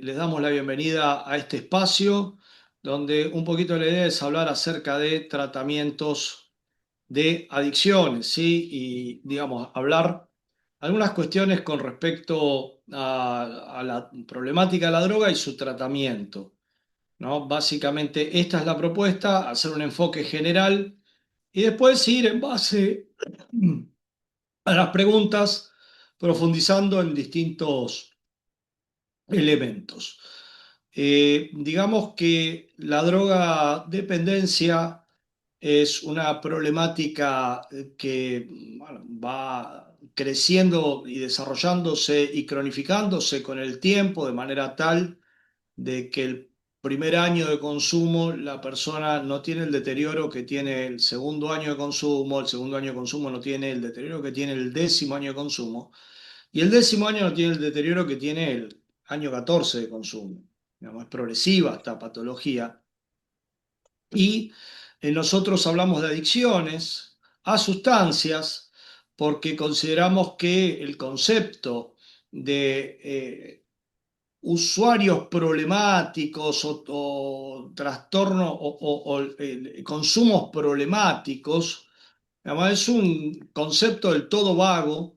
Les damos la bienvenida a este espacio donde un poquito la idea es hablar acerca de tratamientos de adicciones, ¿sí? Y, digamos, hablar algunas cuestiones con respecto a la problemática de la droga y su tratamiento, ¿no? Básicamente, esta es la propuesta, hacer un enfoque general y después ir en base a las preguntas, profundizando en distintos elementos. Digamos que la droga dependencia es una problemática que bueno, va creciendo y desarrollándose y cronificándose con el tiempo de manera tal de que el primer año de consumo la persona no tiene el deterioro que tiene el segundo año de consumo, el segundo año de consumo no tiene el deterioro que tiene el décimo año de consumo y el décimo año no tiene el deterioro que tiene el año 14 de consumo. Digamos, es progresiva esta patología. Y nosotros hablamos de adicciones a sustancias porque consideramos que el concepto de usuarios problemáticos o trastornos o consumos problemáticos, digamos, es un concepto del todo vago,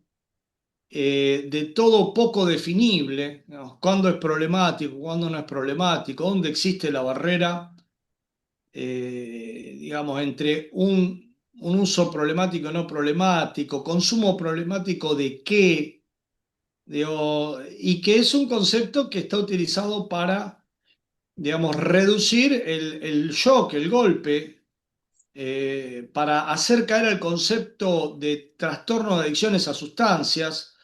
de todo poco definible, ¿no? Cuándo es problemático, cuándo no es problemático, dónde existe la barrera, digamos, entre un uso problemático y no problemático, consumo problemático de qué, digo, y que es un concepto que está utilizado para, digamos, reducir el shock, el golpe, para hacer caer el concepto de trastorno de adicciones a sustancias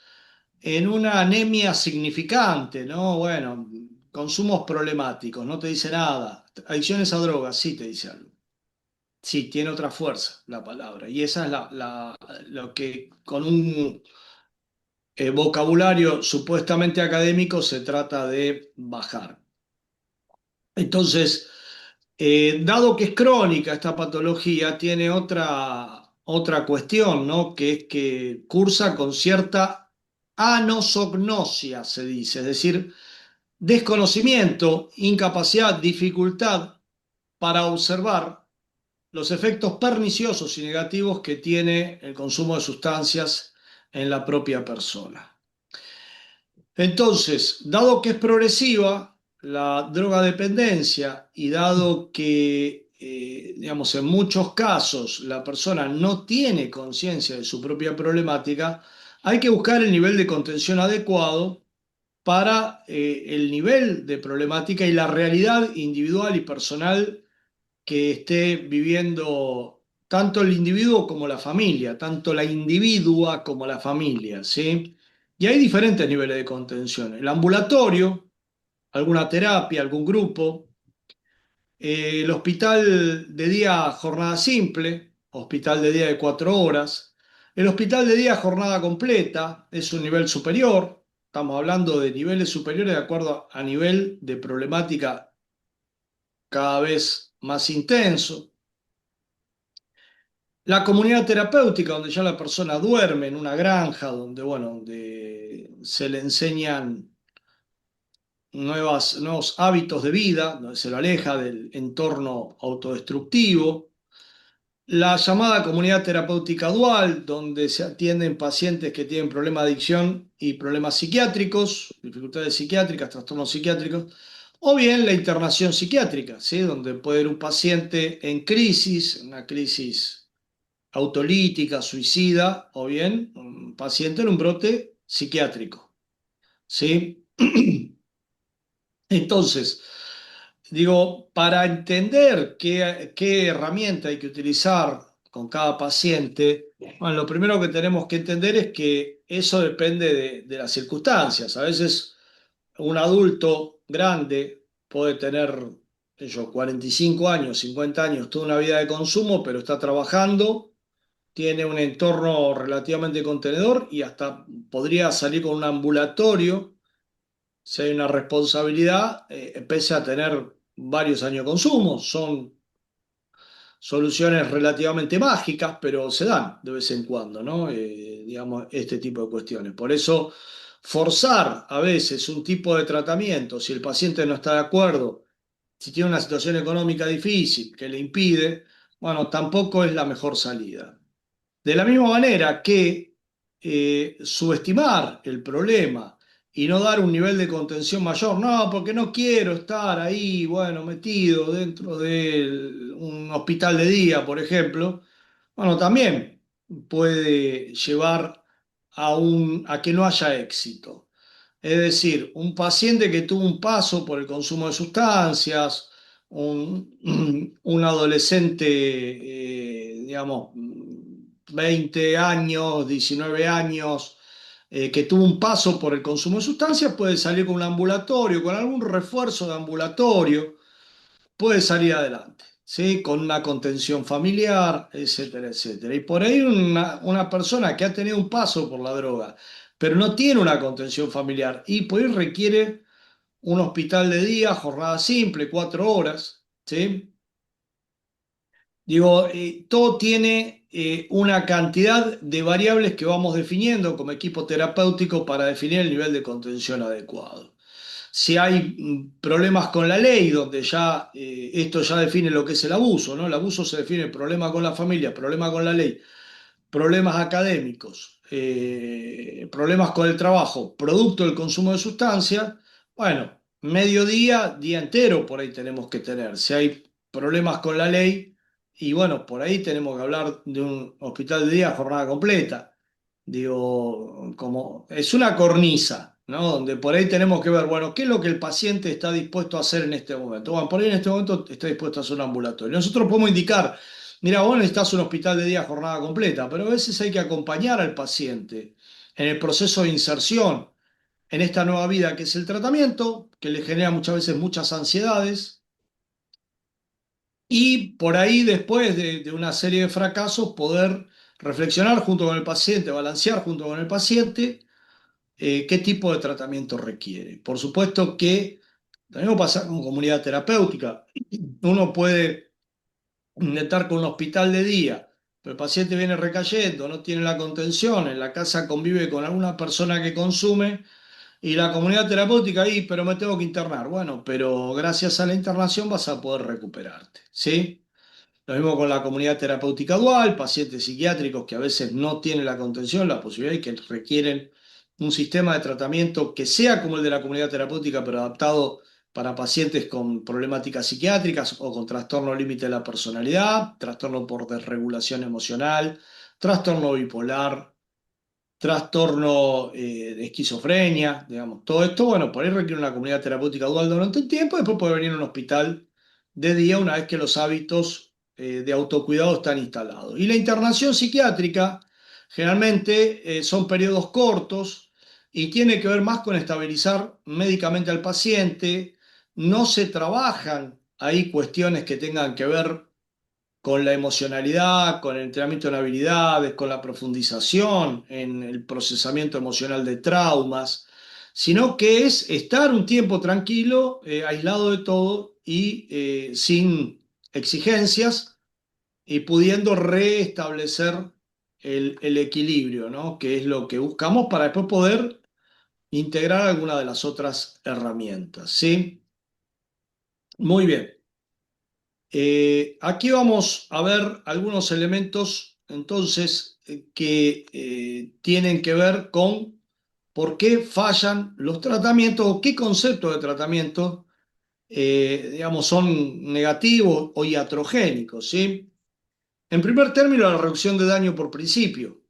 en una anemia significante, ¿no? Bueno, consumos problemáticos, no te dice nada. Adicciones a drogas, sí te dice algo. Sí, tiene otra fuerza la palabra. Y esa es lo que con un vocabulario supuestamente académico se trata de bajar. Entonces, dado que es crónica esta patología, tiene otra cuestión, ¿no? Que es que cursa con cierta anosognosia, se dice, es decir, desconocimiento, incapacidad, dificultad para observar los efectos perniciosos y negativos que tiene el consumo de sustancias en la propia persona. Entonces, dado que es progresiva la drogadependencia y dado que, digamos, en muchos casos la persona no tiene conciencia de su propia problemática, hay que buscar el nivel de contención adecuado para el nivel de problemática y la realidad individual y personal que esté viviendo tanto el individuo como la familia, tanto la individua como la familia, ¿sí? Y hay diferentes niveles de contención. El ambulatorio, alguna terapia, algún grupo, el hospital de día jornada simple, hospital de día de 4 horas, el hospital de día jornada completa es un nivel superior, estamos hablando de niveles superiores de acuerdo a nivel de problemática cada vez más intenso. La comunidad terapéutica, donde ya la persona duerme en una granja, donde, bueno, donde se le enseñan nuevos hábitos de vida, donde se lo aleja del entorno autodestructivo. La llamada comunidad terapéutica dual, donde se atienden pacientes que tienen problemas de adicción y problemas psiquiátricos, dificultades psiquiátricas, trastornos psiquiátricos, o bien la internación psiquiátrica, ¿sí? Donde puede ir un paciente en crisis, una crisis autolítica, suicida, o bien un paciente en un brote psiquiátrico, ¿sí? Entonces, digo, para entender qué herramienta hay que utilizar con cada paciente, bueno, lo primero que tenemos que entender es que eso depende de las circunstancias. A veces un adulto grande puede tener, qué sé yo, 45 años, 50 años, toda una vida de consumo, pero está trabajando, tiene un entorno relativamente contenedor y hasta podría salir con un ambulatorio si hay una responsabilidad, pese a tener varios años de consumo. Son soluciones relativamente mágicas, pero se dan de vez en cuando, ¿no? Digamos, este tipo de cuestiones. Por eso, forzar a veces un tipo de tratamiento, si el paciente no está de acuerdo, si tiene una situación económica difícil que le impide, bueno, tampoco es la mejor salida. De la misma manera que subestimar el problema y no dar un nivel de contención mayor, no, porque no quiero estar ahí, bueno, metido dentro de un hospital de día, por ejemplo, bueno, también puede llevar a que no haya éxito. Es decir, un paciente que tuvo un paso por el consumo de sustancias, un adolescente, digamos, 20 años, 19 años, que tuvo un paso por el consumo de sustancias, puede salir con un ambulatorio, con algún refuerzo de ambulatorio, puede salir adelante, ¿sí? Con una contención familiar, etcétera, etcétera. Y por ahí una persona que ha tenido un paso por la droga, pero no tiene una contención familiar y por ahí requiere un hospital de día, jornada simple, 4 horas, ¿sí? Digo, todo tiene una cantidad de variables que vamos definiendo como equipo terapéutico para definir el nivel de contención adecuado. Si hay problemas con la ley, donde ya esto ya define lo que es el abuso, ¿no? El abuso se define problema con la familia, problema con la ley, problemas académicos, problemas con el trabajo, producto del consumo de sustancias, bueno, mediodía, día entero por ahí tenemos que tener. Si hay problemas con la ley, y bueno, por ahí tenemos que hablar de un hospital de día jornada completa. Digo, como es una cornisa, ¿no? Donde por ahí tenemos que ver, bueno, ¿qué es lo que el paciente está dispuesto a hacer en este momento? Bueno, por ahí en este momento está dispuesto a hacer un ambulatorio. Nosotros podemos indicar, mira, vos necesitas un hospital de día jornada completa, pero a veces hay que acompañar al paciente en el proceso de inserción en esta nueva vida que es el tratamiento, que le genera muchas veces muchas ansiedades, y por ahí después de una serie de fracasos poder reflexionar junto con el paciente, balancear junto con el paciente qué tipo de tratamiento requiere. Por supuesto que también pasa con comunidad terapéutica. Uno puede estar con un hospital de día, pero el paciente viene recayendo, no tiene la contención, en la casa convive con alguna persona que consume y la comunidad terapéutica ahí, pero me tengo que internar. Bueno, pero gracias a la internación vas a poder recuperarte, ¿sí? Lo mismo con la comunidad terapéutica dual, pacientes psiquiátricos que a veces no tienen la contención, la posibilidad y que requieren un sistema de tratamiento que sea como el de la comunidad terapéutica, pero adaptado para pacientes con problemáticas psiquiátricas o con trastorno límite de la personalidad, trastorno por desregulación emocional, trastorno bipolar, trastorno de esquizofrenia, digamos. Todo esto, bueno, por ahí requiere una comunidad terapéutica dual durante un tiempo, después puede venir a un hospital de día una vez que los hábitos de autocuidado están instalados. Y la internación psiquiátrica generalmente son periodos cortos y tiene que ver más con estabilizar médicamente al paciente. No se trabajan ahí cuestiones que tengan que ver con la emocionalidad, con el entrenamiento en habilidades, con la profundización en el procesamiento emocional de traumas, sino que es estar un tiempo tranquilo, aislado de todo y sin exigencias y pudiendo restablecer el equilibrio, ¿no? Que es lo que buscamos para después poder integrar alguna de las otras herramientas, ¿sí? Muy bien. Aquí vamos a ver algunos elementos entonces que tienen que ver con por qué fallan los tratamientos o qué conceptos de tratamiento, digamos, son negativos o iatrogénicos, ¿sí? En primer término, la reducción de daño por principio,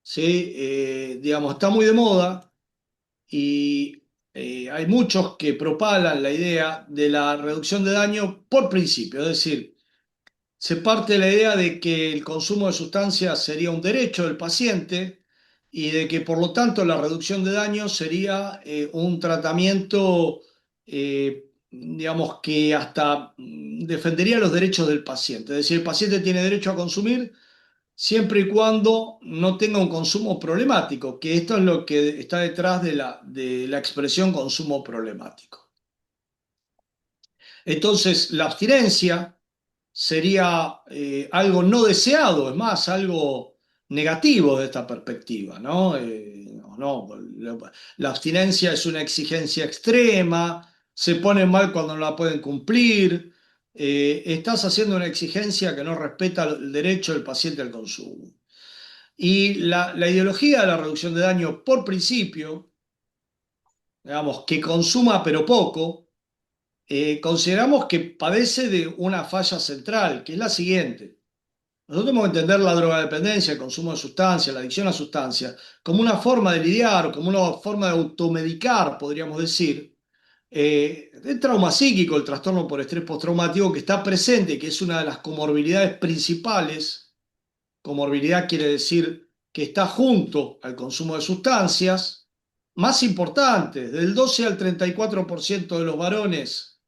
¿sí? Digamos, está muy de moda y hay muchos que propalan la idea de la reducción de daño por principio, es decir, se parte de la idea de que el consumo de sustancias sería un derecho del paciente y de que por lo tanto la reducción de daños sería un tratamiento, digamos, que hasta defendería los derechos del paciente. Es decir, el paciente tiene derecho a consumir siempre y cuando no tenga un consumo problemático, que esto es lo que está detrás de la expresión consumo problemático. Entonces, la abstinencia sería algo no deseado, es más, algo negativo de esta perspectiva, ¿no? No, la abstinencia es una exigencia extrema, se ponen mal cuando no la pueden cumplir, estás haciendo una exigencia que no respeta el derecho del paciente al consumo. Y la ideología de la reducción de daño, por principio, digamos, que consuma pero poco, consideramos que padece de una falla central, que es la siguiente. Nosotros tenemos que entender la drogadependencia, el consumo de sustancias, la adicción a sustancias, como una forma de lidiar, como una forma de automedicar, podríamos decir, el trauma psíquico, el trastorno por estrés postraumático, que está presente, que es una de las comorbilidades principales. Comorbilidad quiere decir que está junto al consumo de sustancias. Más importante, del 12 al 34% de los varones,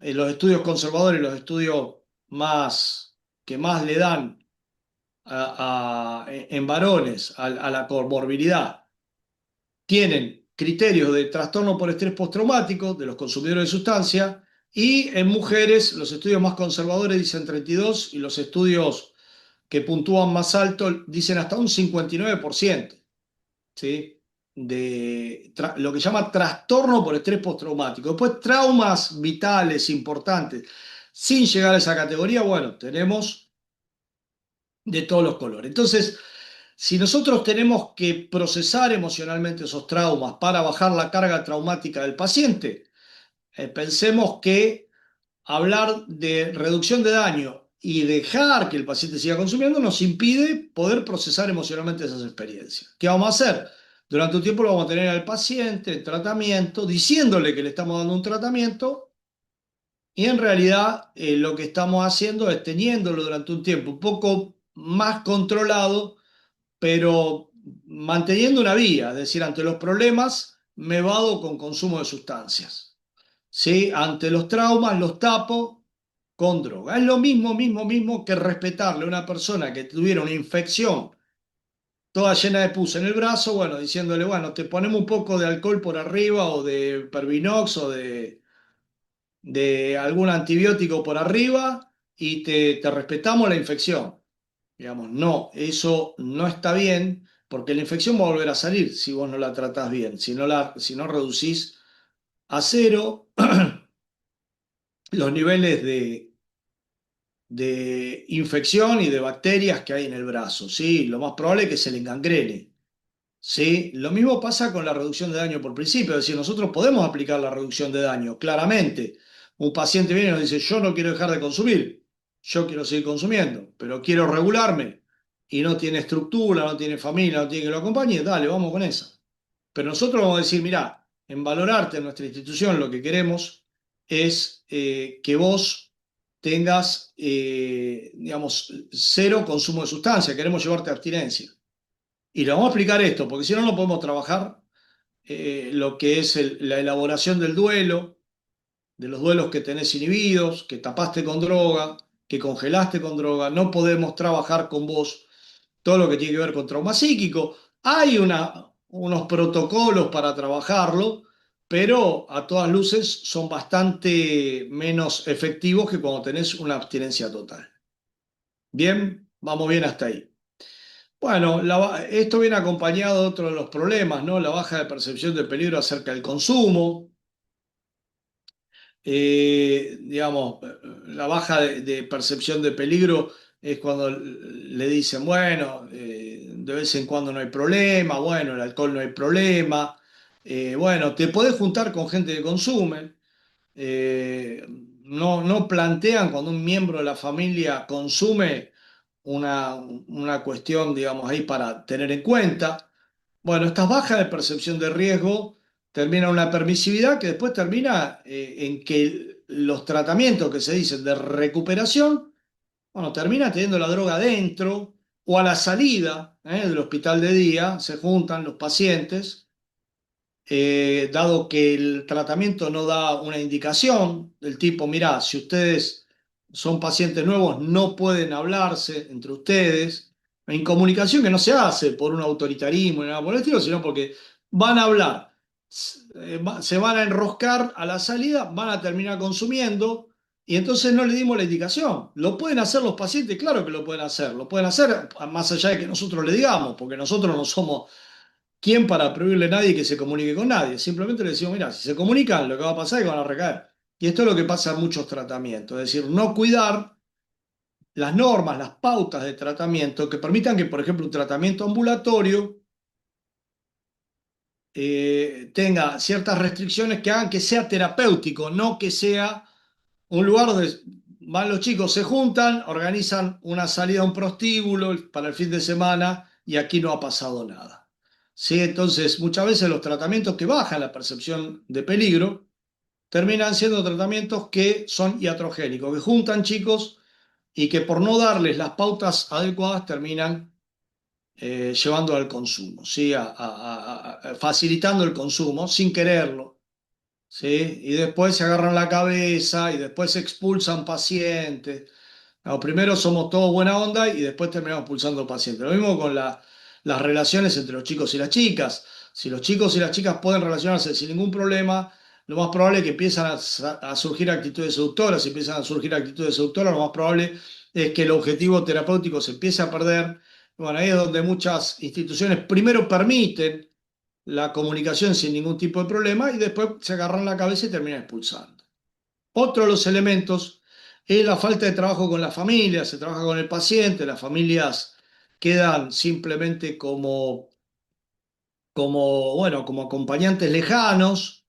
en los estudios conservadores, los estudios más que más le dan en varones a la comorbilidad, tienen criterios de trastorno por estrés postraumático de los consumidores de sustancias, y en mujeres los estudios más conservadores dicen 32 y los estudios que puntúan más alto dicen hasta un 59%, ¿sí? De lo que llama trastorno por estrés postraumático. Después, traumas vitales importantes. Sin llegar a esa categoría, bueno, tenemos de todos los colores. Entonces, si nosotros tenemos que procesar emocionalmente esos traumas para bajar la carga traumática del paciente, pensemos que hablar de reducción de daño y dejar que el paciente siga consumiendo nos impide poder procesar emocionalmente esas experiencias. ¿Qué vamos a hacer? Durante un tiempo lo vamos a tener al paciente en tratamiento, diciéndole que le estamos dando un tratamiento, y en realidad lo que estamos haciendo es teniéndolo durante un tiempo un poco más controlado, pero manteniendo una vía, es decir, ante los problemas me vado con consumo de sustancias. ¿Sí? Ante los traumas los tapo con droga. Es lo mismo que respetarle a una persona que tuviera una infección toda llena de pus en el brazo, bueno, diciéndole, bueno, te ponemos un poco de alcohol por arriba o de Pervinox o de algún antibiótico por arriba y te respetamos la infección. Digamos, no, eso no está bien porque la infección va a volver a salir si vos no la tratás bien, si no reducís a cero los niveles de infección y de bacterias que hay en el brazo, ¿sí? Lo más probable es que se le engangrene, ¿sí? Lo mismo pasa con la reducción de daño por principio, es decir, nosotros podemos aplicar la reducción de daño, claramente. Un paciente viene y nos dice, yo no quiero dejar de consumir, yo quiero seguir consumiendo, pero quiero regularme y no tiene estructura, no tiene familia, no tiene que lo acompañe, dale, vamos con esa. Pero nosotros vamos a decir, mirá, en Valorarte, en nuestra institución, lo que queremos es que vos tengas, digamos, cero consumo de sustancia, queremos llevarte a abstinencia. Y le vamos a explicar esto, porque si no, no podemos trabajar lo que es la elaboración del duelo, de los duelos que tenés inhibidos, que tapaste con droga, que congelaste con droga. No podemos trabajar con vos todo lo que tiene que ver con trauma psíquico. Hay unos protocolos para trabajarlo, pero a todas luces son bastante menos efectivos que cuando tenés una abstinencia total. Bien, vamos bien hasta ahí. Bueno, esto viene acompañado de otro de los problemas, ¿no? La baja de percepción de peligro acerca del consumo. Digamos, la baja de percepción de peligro es cuando le dicen, bueno, de vez en cuando no hay problema, bueno, el alcohol no hay problema, bueno, te podés juntar con gente que consume. No plantean cuando un miembro de la familia consume una cuestión, digamos, ahí para tener en cuenta. Bueno, estas bajas de percepción de riesgo terminan en una permisividad que después termina en que los tratamientos que se dicen de recuperación, bueno, termina teniendo la droga dentro o a la salida del hospital de día, se juntan los pacientes, dado que el tratamiento no da una indicación del tipo, mirá, si ustedes son pacientes nuevos, no pueden hablarse entre ustedes, en comunicación que no se hace por un autoritarismo ni nada por el estilo, sino porque van a hablar, se van a enroscar a la salida, van a terminar consumiendo. Y entonces no le dimos la indicación. ¿Lo pueden hacer los pacientes? Claro que lo pueden hacer. Lo pueden hacer más allá de que nosotros le digamos, porque nosotros no somos ¿Quién para prohibirle a nadie que se comunique con nadie? Simplemente le decimos, mira, si se comunican, lo que va a pasar es que van a recaer. Y esto es lo que pasa en muchos tratamientos, es decir, no cuidar las normas, las pautas de tratamiento que permitan que, por ejemplo, un tratamiento ambulatorio tenga ciertas restricciones que hagan que sea terapéutico, no que sea un lugar donde van los chicos, se juntan, organizan una salida a un prostíbulo para el fin de semana y aquí no ha pasado nada. ¿Sí? Entonces, muchas veces los tratamientos que bajan la percepción de peligro terminan siendo tratamientos que son iatrogénicos, que juntan chicos y que por no darles las pautas adecuadas terminan llevando al consumo, ¿sí? Facilitando el consumo sin quererlo. ¿Sí? Y después se agarran la cabeza y después se expulsan pacientes. No, primero somos todos buena onda y después terminamos expulsando pacientes. Lo mismo con las relaciones entre los chicos y las chicas. Si los chicos y las chicas pueden relacionarse sin ningún problema, lo más probable es que empiezan a surgir actitudes seductoras. Si empiezan a surgir actitudes seductoras, lo más probable es que el objetivo terapéutico se empiece a perder. Bueno, ahí es donde muchas instituciones primero permiten la comunicación sin ningún tipo de problema y después se agarran la cabeza y terminan expulsando. Otro de los elementos es la falta de trabajo con la familia, se trabaja con el paciente, las familias quedan simplemente bueno, como acompañantes lejanos,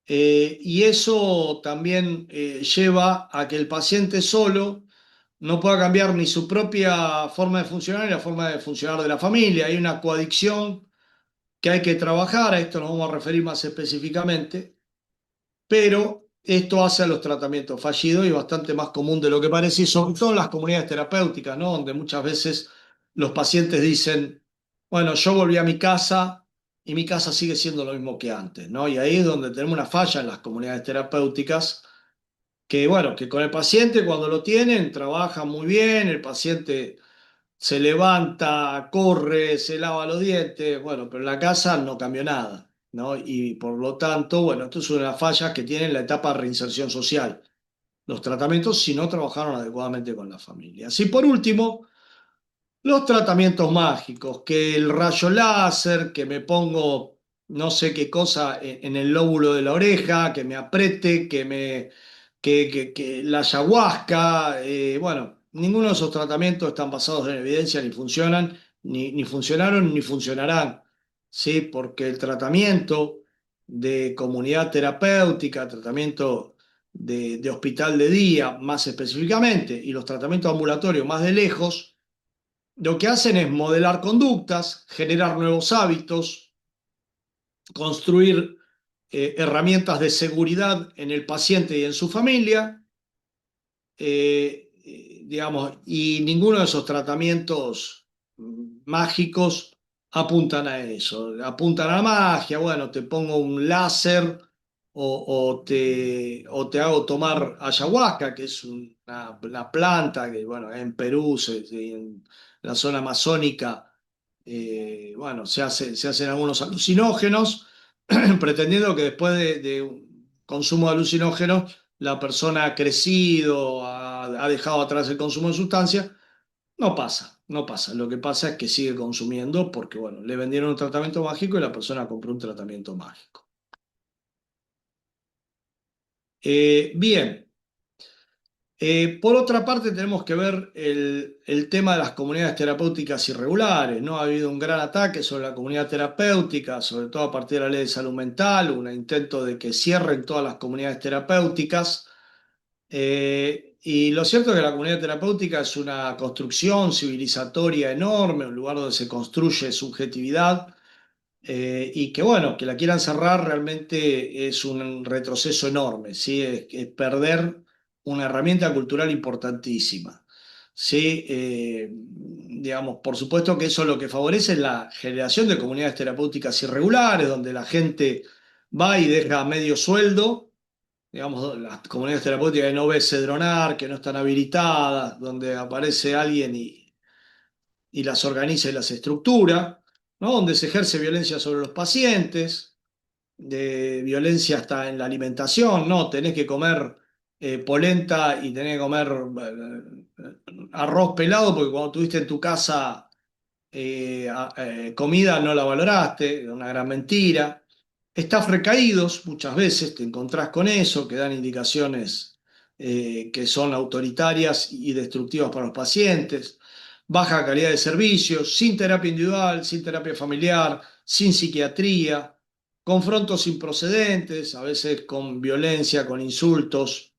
y eso también lleva a que el paciente solo no pueda cambiar ni su propia forma de funcionar ni la forma de funcionar de la familia. Hay una coadicción que hay que trabajar, a esto nos vamos a referir más específicamente, pero esto hace a los tratamientos fallidos y bastante más común de lo que parece, y sobre todo en las comunidades terapéuticas, ¿no? Donde muchas veces los pacientes dicen, bueno, yo volví a mi casa y mi casa sigue siendo lo mismo que antes, ¿no? Y ahí es donde tenemos una falla en las comunidades terapéuticas, que bueno, que con el paciente cuando lo tienen trabajan muy bien, el paciente se levanta, corre, se lava los dientes, bueno, pero en la casa no cambió nada, ¿no? Y por lo tanto, bueno, esto es una de las fallas que tiene la etapa de reinserción social, los tratamientos si no trabajaron adecuadamente con la familia. Y por último, los tratamientos mágicos, que el rayo láser, que me pongo no sé qué cosa en el lóbulo de la oreja, que me apriete, que la ayahuasca, bueno, ninguno de esos tratamientos están basados en evidencia, ni funcionan, ni funcionaron, ni funcionarán, ¿sí? Porque el tratamiento de comunidad terapéutica, tratamiento de hospital de día, más específicamente, y los tratamientos ambulatorios más de lejos, lo que hacen es modelar conductas, generar nuevos hábitos, construir herramientas de seguridad en el paciente y en su familia, digamos, y ninguno de esos tratamientos mágicos apuntan a eso, apuntan a la magia, bueno, te pongo un láser o te hago tomar ayahuasca, que es una planta que, bueno, en Perú, en la zona amazónica, bueno, se hacen algunos alucinógenos, pretendiendo que después de un consumo de alucinógenos la persona ha crecido, ha dejado atrás el consumo de sustancias. No pasa, no pasa. Lo que pasa es que sigue consumiendo porque, bueno, le vendieron un tratamiento mágico y la persona compró un tratamiento mágico. Bien, por otra parte tenemos que ver el tema de las comunidades terapéuticas irregulares, ¿no? Ha habido un gran ataque sobre la comunidad terapéutica, sobre todo a partir de la ley de salud mental, un intento de que cierren todas las comunidades terapéuticas. Y lo cierto es que la comunidad terapéutica es una construcción civilizatoria enorme, un lugar donde se construye subjetividad, y que bueno, que la quieran cerrar realmente es un retroceso enorme, ¿sí? Es perder una herramienta cultural importantísima. ¿Sí? Digamos, por supuesto que eso lo que favorece es la generación de comunidades terapéuticas irregulares, donde la gente va y deja medio sueldo, digamos, las comunidades terapéuticas que no ves cedronar, que no están habilitadas, donde aparece alguien y las organiza y las estructura, ¿no? Donde se ejerce violencia sobre los pacientes, de violencia hasta en la alimentación, ¿no? Tenés que comer polenta y tenés que comer arroz pelado porque cuando estuviste en tu casa comida no la valoraste, una gran mentira. Estás recaídos, muchas veces te encontrás con eso, que dan indicaciones que son autoritarias y destructivas para los pacientes. Baja calidad de servicios, sin terapia individual, sin terapia familiar, sin psiquiatría, confrontos improcedentes, a veces con violencia, con insultos,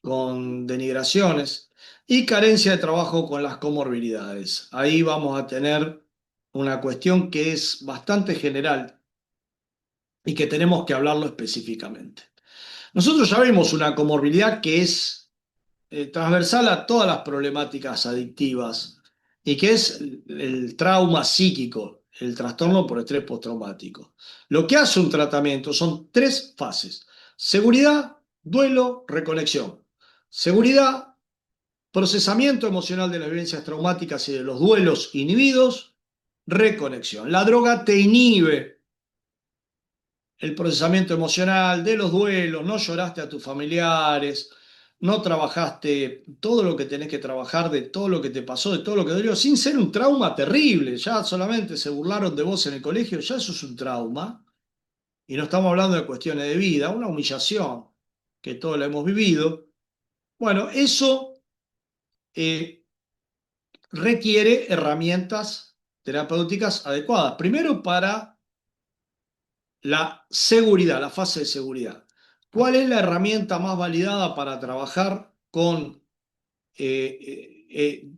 con denigraciones y carencia de trabajo con las comorbilidades. Ahí vamos a tener una cuestión que es bastante general y que tenemos que hablarlo específicamente. Nosotros ya vimos una comorbilidad que es transversal a todas las problemáticas adictivas y que es el trauma psíquico, el trastorno por estrés postraumático. Lo que hace un tratamiento son tres fases: seguridad, duelo, reconexión. Seguridad, procesamiento emocional de las vivencias traumáticas y de los duelos inhibidos, reconexión. La droga te inhibe el procesamiento emocional de los duelos, no lloraste a tus familiares, no trabajaste todo lo que tenés que trabajar, de todo lo que te pasó, de todo lo que dolió, sin ser un trauma terrible. Ya solamente se burlaron de vos en el colegio, ya eso es un trauma. Y no estamos hablando de cuestiones de vida, una humillación que todos la hemos vivido. Bueno, eso eh, requiere herramientas terapéuticas adecuadas. Primero para la seguridad, la fase de seguridad. ¿Cuál es la herramienta más validada para trabajar con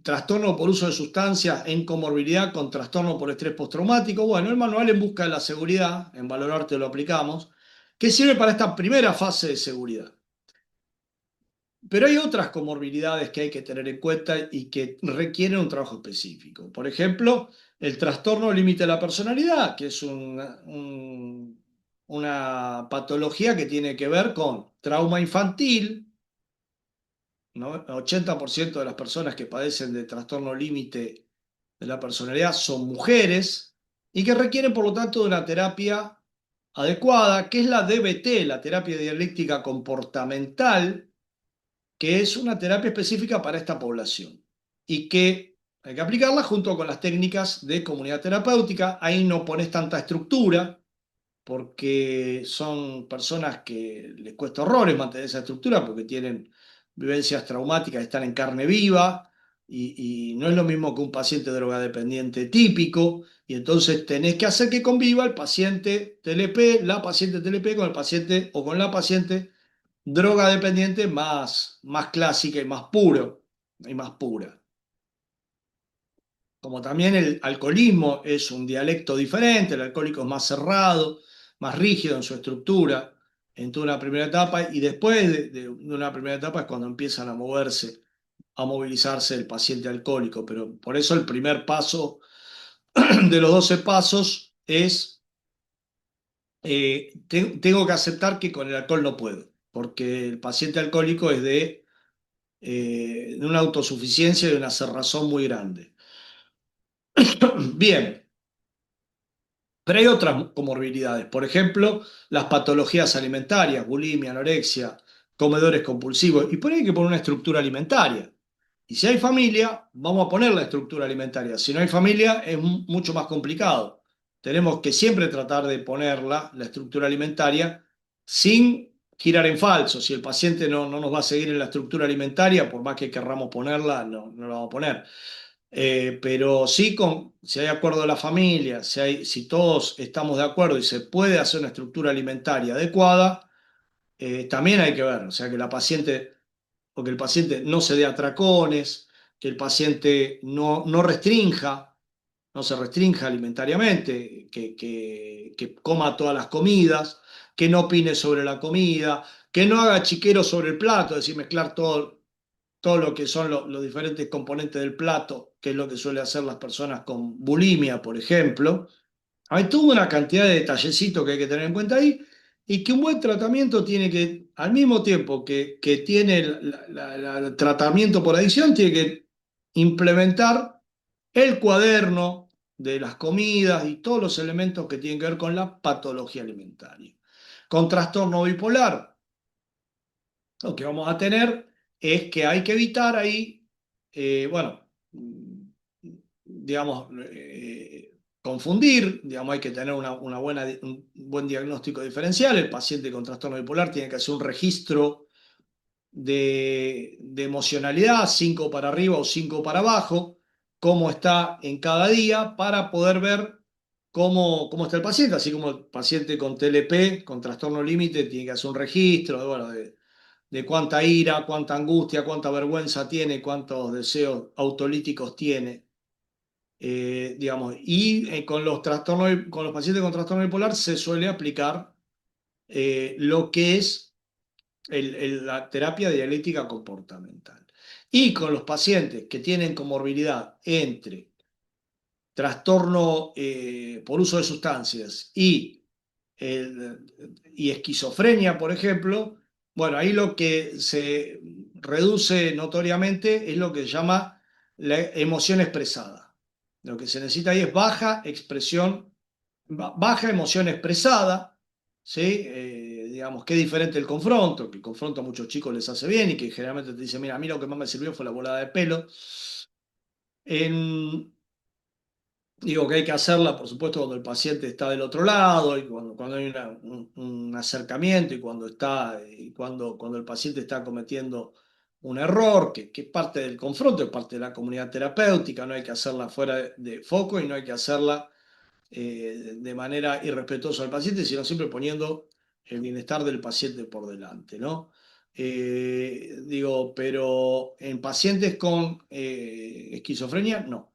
trastorno por uso de sustancias en comorbilidad con trastorno por estrés postraumático? Bueno, el manual En Busca de la Seguridad, en Valorarte lo aplicamos, que sirve para esta primera fase de seguridad. Pero hay otras comorbilidades que hay que tener en cuenta y que requieren un trabajo específico. Por ejemplo, el trastorno límite de la personalidad, que es una patología que tiene que ver con trauma infantil, ¿no? El 80% de las personas que padecen de trastorno límite de la personalidad son mujeres y que requieren, por lo tanto, de una terapia adecuada, que es la DBT, la terapia dialéctica comportamental, que es una terapia específica para esta población y que hay que aplicarla junto con las técnicas de comunidad terapéutica. Ahí no pones tanta estructura porque son personas que les cuesta horrores mantener esa estructura porque tienen vivencias traumáticas, están en carne viva y no es lo mismo que un paciente drogadependiente típico, y entonces tenés que hacer que conviva el paciente TLP, la paciente TLP con el paciente o con la paciente droga dependiente más clásica y más puro y más pura. Como también el alcoholismo es un dialecto diferente, el alcohólico es más cerrado, más rígido en su estructura en toda una primera etapa, y después de una primera etapa es cuando empiezan a moverse, a movilizarse el paciente alcohólico. Pero por eso el primer paso de los 12 pasos es, tengo que aceptar que con el alcohol no puedo, porque el paciente alcohólico es de una autosuficiencia y de una cerrazón muy grande. Bien, pero hay otras comorbilidades, por ejemplo, las patologías alimentarias, bulimia, anorexia, comedores compulsivos, y por ahí hay que poner una estructura alimentaria. Y si hay familia, vamos a poner la estructura alimentaria. Si no hay familia, es mucho más complicado. Tenemos que siempre tratar de ponerla, la estructura alimentaria, sin girar en falso. Si el paciente no nos va a seguir en la estructura alimentaria, por más que querramos ponerla, no la vamos a poner. Pero sí, si hay acuerdo de la familia, si todos estamos de acuerdo y se puede hacer una estructura alimentaria adecuada, también hay que ver, o sea, que la paciente, o que el paciente no se dé atracones, que el paciente no restrinja, no se restrinja alimentariamente, que coma todas las comidas, que no opine sobre la comida, que no haga chiquero sobre el plato, es decir, mezclar todo lo que son los diferentes componentes del plato, que es lo que suele hacer las personas con bulimia, por ejemplo. Hay toda una cantidad de detallecitos que hay que tener en cuenta ahí, y que un buen tratamiento tiene que, al mismo tiempo que tiene el tratamiento por adicción, tiene que implementar el cuaderno de las comidas y todos los elementos que tienen que ver con la patología alimentaria. Con trastorno bipolar, lo que vamos a tener es que hay que evitar ahí, bueno, digamos, confundir, digamos, hay que tener un buen diagnóstico diferencial. El paciente con trastorno bipolar tiene que hacer un registro de emocionalidad, 5 para arriba o 5 para abajo, cómo está en cada día para poder ver cómo está el paciente, así como el paciente con TLP, con trastorno límite, tiene que hacer un registro bueno, de cuánta ira, cuánta angustia, cuánta vergüenza tiene, cuántos deseos autolíticos tiene. Digamos, y con los pacientes con trastorno bipolar se suele aplicar lo que es la terapia dialéctica comportamental. Y con los pacientes que tienen comorbilidad entre trastorno por uso de sustancias y esquizofrenia, por ejemplo, bueno, ahí lo que se reduce notoriamente es lo que se llama la emoción expresada. Lo que se necesita ahí es baja emoción expresada, ¿sí? Digamos, que es diferente el confronto, que el confronto a muchos chicos les hace bien y que generalmente te dicen, mira, a mí lo que más me sirvió fue la volada de pelo. En, Digo que hay que hacerla, por supuesto, cuando el paciente está del otro lado y cuando hay un acercamiento y cuando el paciente está cometiendo un error, que es parte del confronto, es parte de la comunidad terapéutica, no hay que hacerla fuera de foco y no hay que hacerla de manera irrespetuosa al paciente, sino siempre poniendo el bienestar del paciente por delante, ¿no? Digo, pero en pacientes con esquizofrenia, no.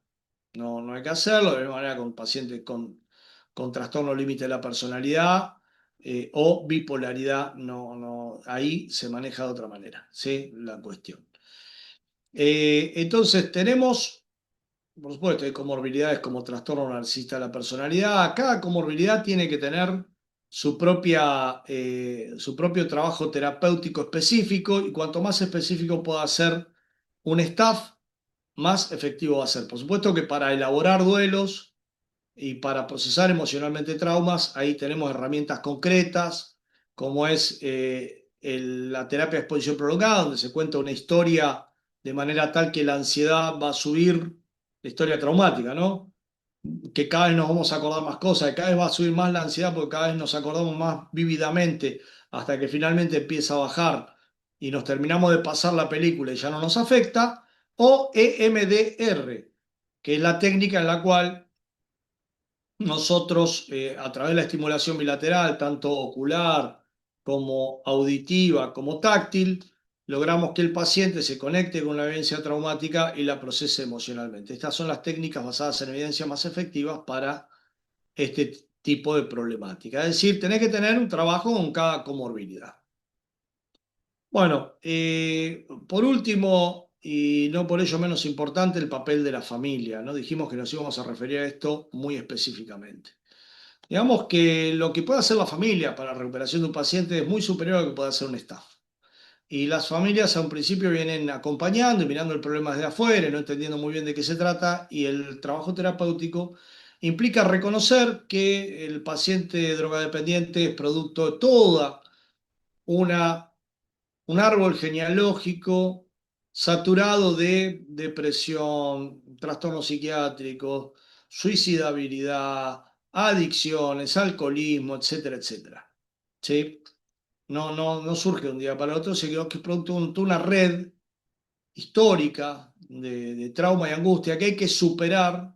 No hay que hacerlo, de la misma manera con pacientes con trastorno límite de la personalidad o bipolaridad, ahí se maneja de otra manera, ¿sí? La cuestión. Entonces tenemos, por supuesto, hay comorbilidades como trastorno narcisista de la personalidad. Cada comorbilidad tiene que tener su propio trabajo terapéutico específico y cuanto más específico pueda ser un staff, más efectivo va a ser. Por supuesto que para elaborar duelos y para procesar emocionalmente traumas, ahí tenemos herramientas concretas, como es la terapia de exposición prolongada, donde se cuenta una historia de manera tal que la ansiedad va a subir, la historia traumática, ¿no? Que cada vez nos vamos a acordar más cosas, que cada vez va a subir más la ansiedad porque cada vez nos acordamos más vívidamente hasta que finalmente empieza a bajar y nos terminamos de pasar la película y ya no nos afecta, o EMDR, que es la técnica en la cual nosotros, a través de la estimulación bilateral, tanto ocular como auditiva como táctil, logramos que el paciente se conecte con la vivencia traumática y la procese emocionalmente. Estas son las técnicas basadas en evidencia más efectivas para este tipo de problemática. Es decir, tenés que tener un trabajo con cada comorbilidad. Bueno, por último, y no por ello menos importante, el papel de la familia, ¿no? Dijimos que nos íbamos a referir a esto muy específicamente. Digamos que lo que puede hacer la familia para la recuperación de un paciente es muy superior a lo que puede hacer un staff. Y las familias a un principio vienen acompañando y mirando el problema desde afuera, y no entendiendo muy bien de qué se trata, y el trabajo terapéutico implica reconocer que el paciente drogadependiente es producto de toda una un árbol genealógico saturado de depresión, trastornos psiquiátricos, suicidabilidad, adicciones, alcoholismo, etcétera, etcétera. ¿Sí? No surge de un día para el otro, sino que es producto de toda una red histórica de trauma y angustia que hay que superar,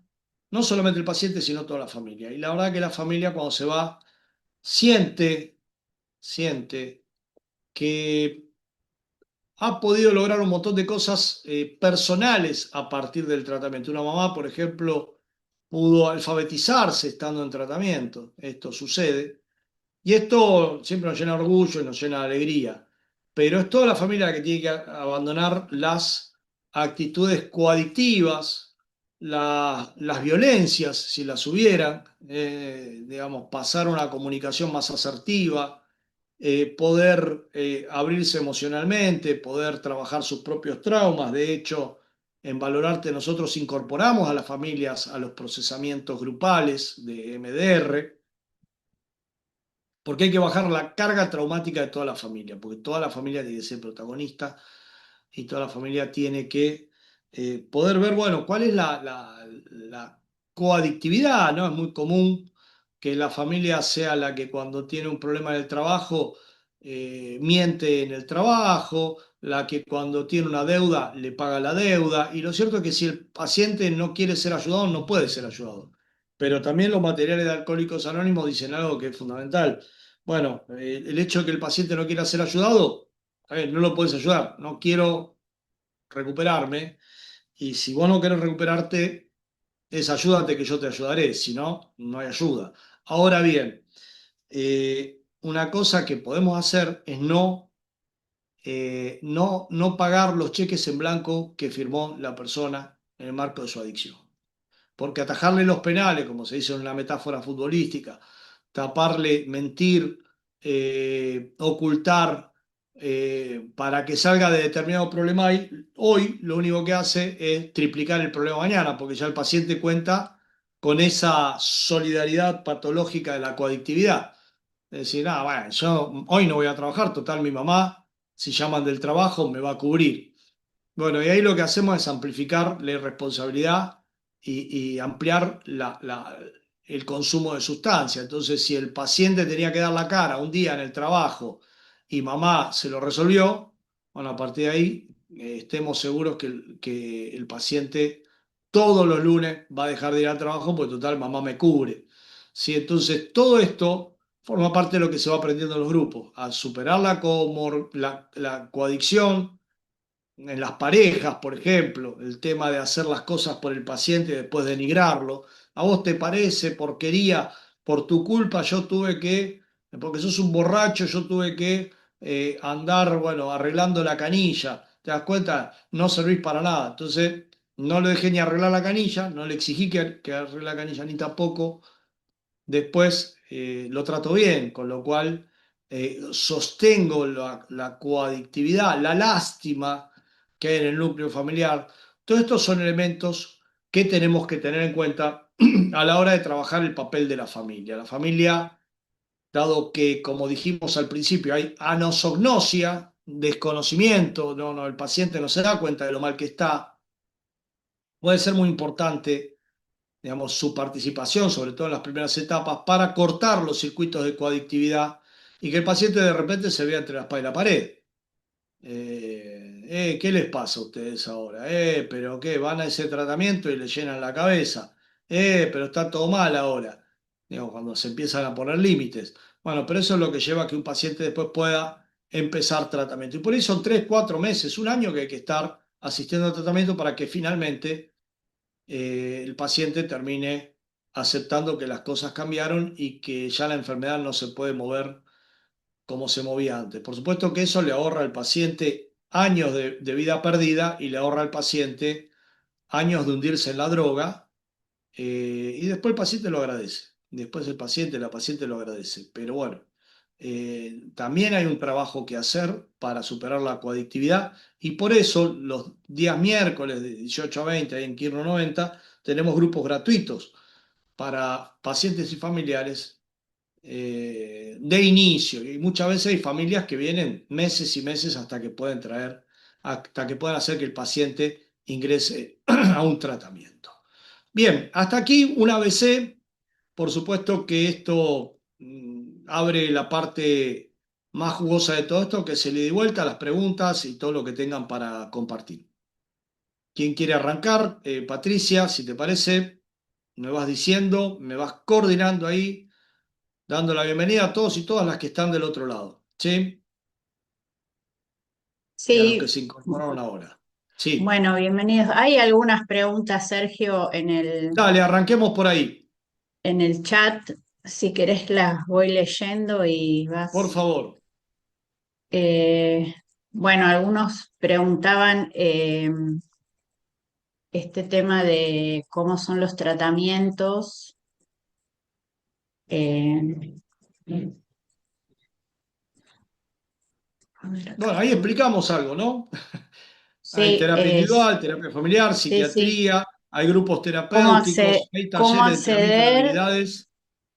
no solamente el paciente, sino toda la familia. Y la verdad que la familia cuando se va siente que ha podido lograr un montón de cosas personales a partir del tratamiento. Una mamá, por ejemplo, pudo alfabetizarse estando en tratamiento. Esto sucede. Y esto siempre nos llena de orgullo y nos llena de alegría. Pero es toda la familia la que tiene que abandonar las actitudes coadictivas, las violencias, si las hubieran, digamos, pasar a una comunicación más asertiva, poder abrirse emocionalmente, poder trabajar sus propios traumas. De hecho, en Valorarte nosotros incorporamos a las familias a los procesamientos grupales de MDR, porque hay que bajar la carga traumática de toda la familia, porque toda la familia tiene que ser protagonista y toda la familia tiene que poder ver, bueno, cuál es la coadictividad, ¿no? Es muy común que la familia sea la que cuando tiene un problema en el trabajo miente en el trabajo, la que cuando tiene una deuda le paga la deuda, y lo cierto es que si el paciente no quiere ser ayudado, no puede ser ayudado. Pero también los materiales de Alcohólicos Anónimos dicen algo que es fundamental. Bueno, el hecho de que el paciente no quiera ser ayudado, no lo puedes ayudar, no quiero recuperarme y si vos no querés recuperarte, es ayúdate que yo te ayudaré, si no, no hay ayuda. Ahora bien, una cosa que podemos hacer es no pagar los cheques en blanco que firmó la persona en el marco de su adicción. Porque atajarle los penales, como se dice en una metáfora futbolística, taparle, mentir, ocultar para que salga de determinado problema hoy lo único que hace es triplicar el problema mañana, porque ya el paciente cuenta con esa solidaridad patológica de la coadictividad. Es decir, nada, bueno, yo hoy no voy a trabajar, total, mi mamá, si llaman del trabajo, me va a cubrir. Bueno, y ahí lo que hacemos es amplificar la irresponsabilidad y ampliar el consumo de sustancia. Entonces, si el paciente tenía que dar la cara un día en el trabajo y mamá se lo resolvió, bueno, a partir de ahí estemos seguros que el paciente todos los lunes va a dejar de ir al trabajo porque total mamá me cubre. ¿Sí? Entonces, todo esto forma parte de lo que se va aprendiendo en los grupos, a superar la coadicción en las parejas, por ejemplo, el tema de hacer las cosas por el paciente y después denigrarlo. ¿A vos te parece porquería? Por tu culpa yo tuve que, porque sos un borracho, yo tuve que andar, bueno, arreglando la canilla. ¿Te das cuenta? No servís para nada. Entonces, no le dejé ni arreglar la canilla, no le exigí que arregle la canilla ni tampoco después lo trato bien, con lo cual sostengo la coadictividad, la lástima que hay en el núcleo familiar. Todos estos son elementos que tenemos que tener en cuenta a la hora de trabajar el papel de la familia. La familia, dado que, como dijimos al principio, hay anosognosia, desconocimiento, no, el paciente no se da cuenta de lo mal que está, puede ser muy importante digamos, su participación, sobre todo en las primeras etapas, para cortar los circuitos de coadictividad y que el paciente de repente se vea entre la espalda y la pared. ¿Qué les pasa a ustedes ahora? ¿Pero qué? Van a ese tratamiento y le llenan la cabeza. Pero está todo mal ahora. Digo, cuando se empiezan a poner límites. Bueno, pero eso es lo que lleva a que un paciente después pueda empezar tratamiento. Y por eso son 3, 4 meses, un año que hay que estar asistiendo al tratamiento para que finalmente el paciente termine aceptando que las cosas cambiaron y que ya la enfermedad no se puede mover como se movía antes. Por supuesto que eso le ahorra al paciente años de vida perdida y le ahorra al paciente años de hundirse en la droga y después el paciente lo agradece. Después el paciente, la paciente lo agradece. Pero bueno, también hay un trabajo que hacer para superar la coadictividad y por eso los días miércoles de 18 a 20 ahí en Quirno 90 tenemos grupos gratuitos para pacientes y familiares de inicio. Y muchas veces hay familias que vienen meses y meses hasta que puedan hacer que el paciente ingrese a un tratamiento. Bien, hasta aquí un ABC. Por supuesto que esto abre la parte más jugosa de todo esto, que se le dé vuelta a las preguntas y todo lo que tengan para compartir. ¿Quién quiere arrancar? Patricia, si te parece, me vas diciendo, me vas coordinando ahí, dando la bienvenida a todos y todas las que están del otro lado, ¿sí? Y a los que Sí, se incorporaron ahora. Sí, bueno, bienvenidos. Hay algunas preguntas, Sergio, dale, arranquemos por ahí, en el chat. Si querés las voy leyendo y por vas. favor. eh, bueno, algunos preguntaban este tema de cómo son los tratamientos. eh, a ver acá. Bueno, ahí explicamos algo, ¿no? Hay Sí, terapia individual, terapia familiar, sí, sí. psiquiatría, hay grupos ¿Cómo terapéuticos, hay cómo talleres de entrenamiento de acceder? habilidades y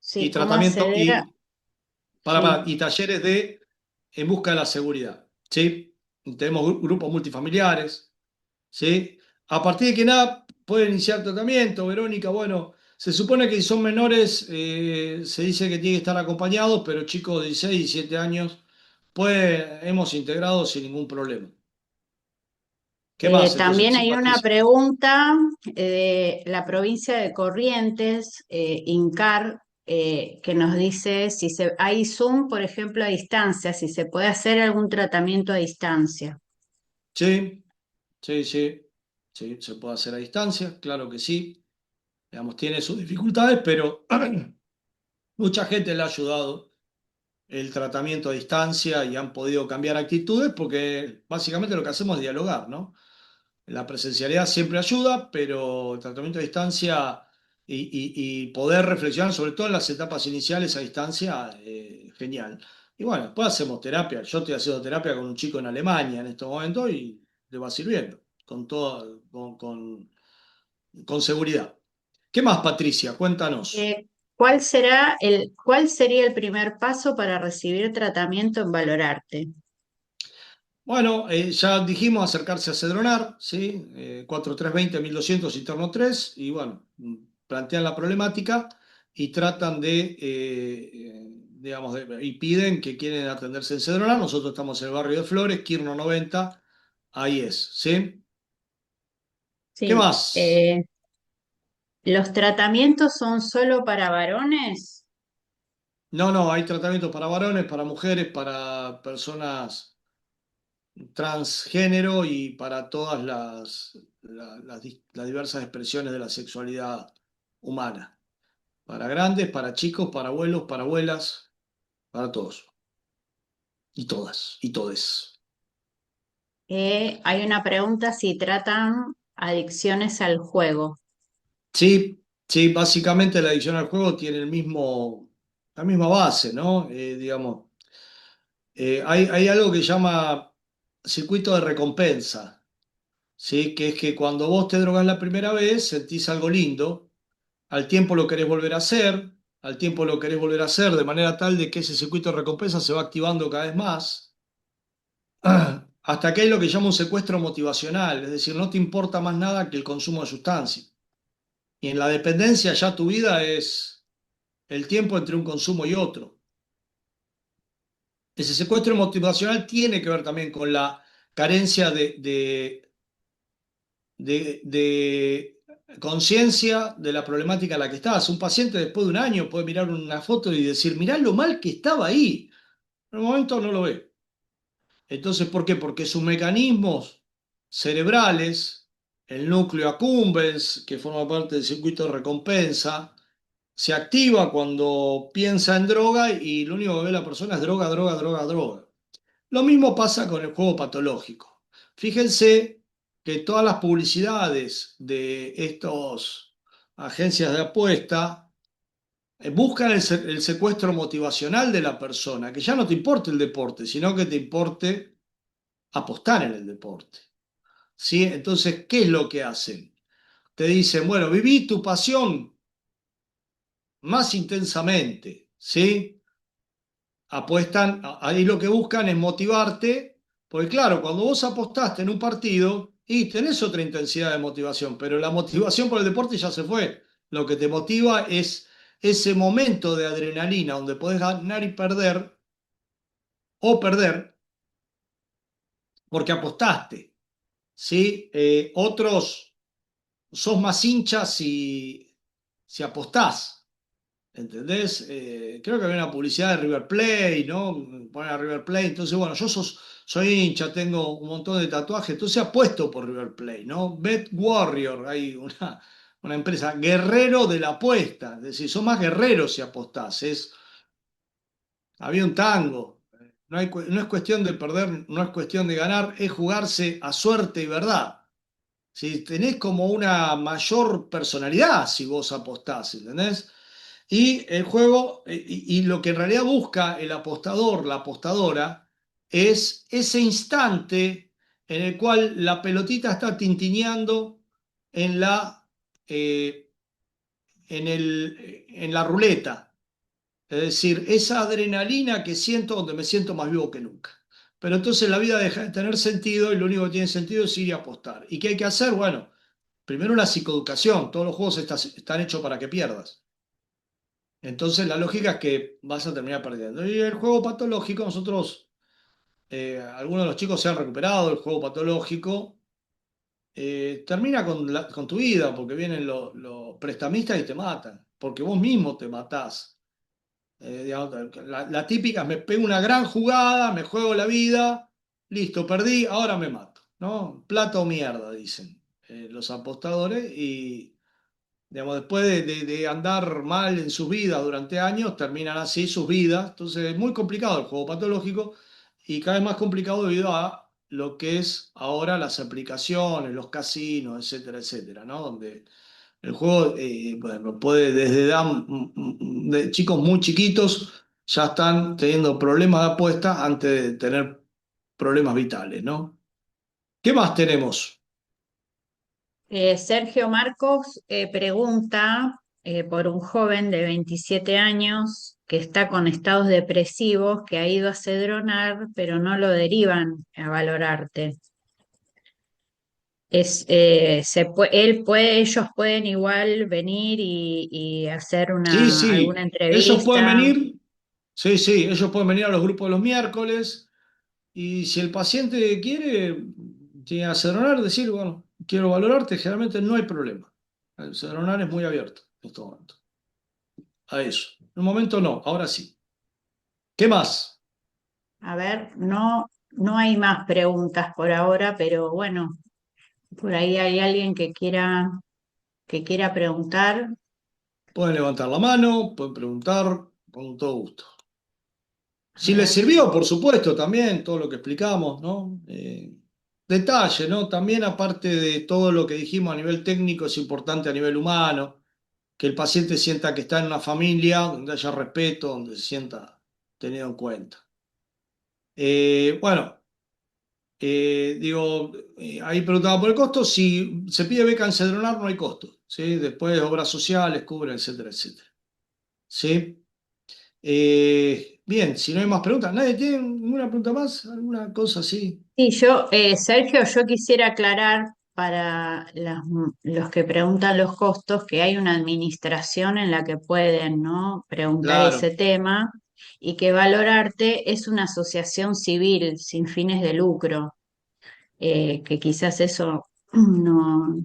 Sí, cómo tratamiento acceder a. y Sí, talleres de en busca de la seguridad, ¿sí? Tenemos grupos multifamiliares, ¿sí? A partir de que nada pueden iniciar tratamiento, Verónica. Bueno, se supone que si son menores, se dice que tienen que estar acompañados, pero chicos de 16, 17 años, pues hemos integrado sin ningún problema. ¿Qué más entonces? También Sí, hay una Patricia. pregunta de la provincia de Corrientes, INCAR, que nos dice si hay Zoom, por ejemplo, a distancia, si se puede hacer algún tratamiento a distancia. Sí, sí, sí. Sí, se puede hacer a distancia, claro que sí. Digamos, tiene sus dificultades, pero mucha gente le ha ayudado el tratamiento a distancia y han podido cambiar actitudes porque básicamente lo que hacemos es dialogar, ¿no? La presencialidad siempre ayuda, pero el tratamiento a distancia y poder reflexionar, sobre todo en las etapas iniciales a distancia, genial. Y bueno, después hacemos terapia. Yo estoy haciendo terapia con un chico en Alemania en estos momentos y le va sirviendo, con todo, con seguridad. ¿Qué más, Patricia? Cuéntanos. ¿Cuál sería el primer paso para recibir tratamiento en Valorarte? Bueno, ya dijimos acercarse a Cedronar, ¿sí? 4320-1200 interno 3 y bueno, plantean la problemática y tratan digamos, y piden que quieren atenderse en Cedronar. Nosotros estamos en el barrio de Flores, Quirno 90, ahí es, ¿sí? ¿Qué Sí, más? ¿los tratamientos son solo para varones? No, no, hay tratamientos para varones, para mujeres, para personas transgénero y para todas las diversas expresiones de la sexualidad humana. Para grandes, para chicos, para abuelos, para abuelas, para todos. Y todas, y todes. Hay una pregunta si tratan adicciones al juego. Sí, sí, básicamente la adicción al juego tiene la misma base, ¿no? Digamos, hay algo que llama circuito de recompensa, ¿sí? Que es que cuando vos te drogas la primera vez, sentís algo lindo. Al tiempo lo querés volver a hacer, al tiempo lo querés volver a hacer, de manera tal de que ese circuito de recompensa se va activando cada vez más, hasta que hay lo que llama un secuestro motivacional, es decir, no te importa más nada que el consumo de sustancias. Y en la dependencia ya tu vida es el tiempo entre un consumo y otro. Ese secuestro motivacional tiene que ver también con la carencia de conciencia de la problemática en la que estás. Un paciente después de un año puede mirar una foto y decir, mirá lo mal que estaba ahí. En el momento no lo ve. Entonces, ¿por qué? Porque sus mecanismos cerebrales, el núcleo accumbens, que forma parte del circuito de recompensa, se activa cuando piensa en droga y lo único que ve la persona es droga, droga, droga, droga. Lo mismo pasa con el juego patológico. Fíjense que todas las publicidades de estas agencias de apuesta buscan el secuestro motivacional de la persona, que ya no te importe el deporte, sino que te importe apostar en el deporte. ¿Sí? Entonces, ¿qué es lo que hacen? Te dicen, bueno, viví tu pasión más intensamente, ¿sí? Apuestan, ahí lo que buscan es motivarte, porque claro, cuando vos apostaste en un partido y tenés otra intensidad de motivación, pero la motivación por el deporte ya se fue. Lo que te motiva es ese momento de adrenalina donde podés ganar y perder o perder porque apostaste, ¿sí? Otros sos más hinchas si apostás. ¿Entendés? Creo que había una publicidad de River Plate, ¿no? Ponen a River Plate. Entonces, bueno, soy hincha, tengo un montón de tatuajes, entonces apuesto por River Plate, ¿no? Bet Warrior, hay una empresa, guerrero de la apuesta. Es decir, son más guerreros si apostás. Había un tango. No es cuestión de perder, no es cuestión de ganar, es jugarse a suerte y verdad. Si tenés como una mayor personalidad si vos apostás, ¿entendés? Y el juego, y lo que en realidad busca el apostador, la apostadora, es ese instante en el cual la pelotita está tintineando en eh, en la ruleta. Es decir, esa adrenalina que siento donde me siento más vivo que nunca. Pero entonces la vida deja de tener sentido y lo único que tiene sentido es ir y apostar. ¿Y qué hay que hacer? Bueno, primero una psicoeducación, todos los juegos están hechos para que pierdas. Entonces la lógica es que vas a terminar perdiendo. Y el juego patológico, nosotros, algunos de los chicos se han recuperado del juego patológico, termina con tu vida, porque vienen los prestamistas y te matan, porque vos mismo te matás. Digamos, la típica, me pego una gran jugada, me juego la vida, listo, perdí, ahora me mato, ¿no? Plata o mierda, dicen los apostadores, y digamos, después de andar mal en sus vidas durante años, terminan así sus vidas. Entonces es muy complicado el juego patológico y cada vez más complicado debido a lo que es ahora las aplicaciones, los casinos, etcétera, etcétera, ¿no? Donde el juego, bueno, puede desde de chicos muy chiquitos ya están teniendo problemas de apuestas antes de tener problemas vitales, ¿no? ¿Qué más tenemos? Sergio Marcos pregunta por un joven de 27 años que está con estados depresivos, que ha ido a Cedronar, pero no lo derivan a Valorarte. Ellos pueden igual venir y hacer Sí, alguna sí, ellos pueden entrevista. venir, sí, sí, ellos pueden venir a los grupos de los miércoles y si el paciente quiere, tiene que acedronar, decir, bueno, quiero valorarte, generalmente no hay problema. El acedronar es muy abierto en este momento. A eso. En un momento no, ahora sí. ¿Qué más? A ver, no hay más preguntas por ahora, pero bueno, por ahí hay alguien que quiera preguntar. Pueden levantar la mano, pueden preguntar, con todo gusto. A Si les ver sirvió, si. por supuesto, también todo lo que explicamos, ¿no? Detalle, ¿no? También aparte de todo lo que dijimos a nivel técnico, es importante a nivel humano, que el paciente sienta que está en una familia donde haya respeto, donde se sienta tenido en cuenta. Bueno, digo, ahí preguntaba por el costo, si se pide beca en Cedronar no hay costo, ¿sí? Después obras sociales, cubren, etcétera, etcétera. ¿Sí? Bien, si no hay más preguntas, ¿nadie tiene ninguna pregunta más? ¿Alguna cosa así? Sí, Sergio, yo quisiera aclarar para los que preguntan los costos que hay una administración en la que pueden, ¿no?, preguntar ese Claro, tema y que Valorarte es una asociación civil sin fines de lucro, que quizás eso no,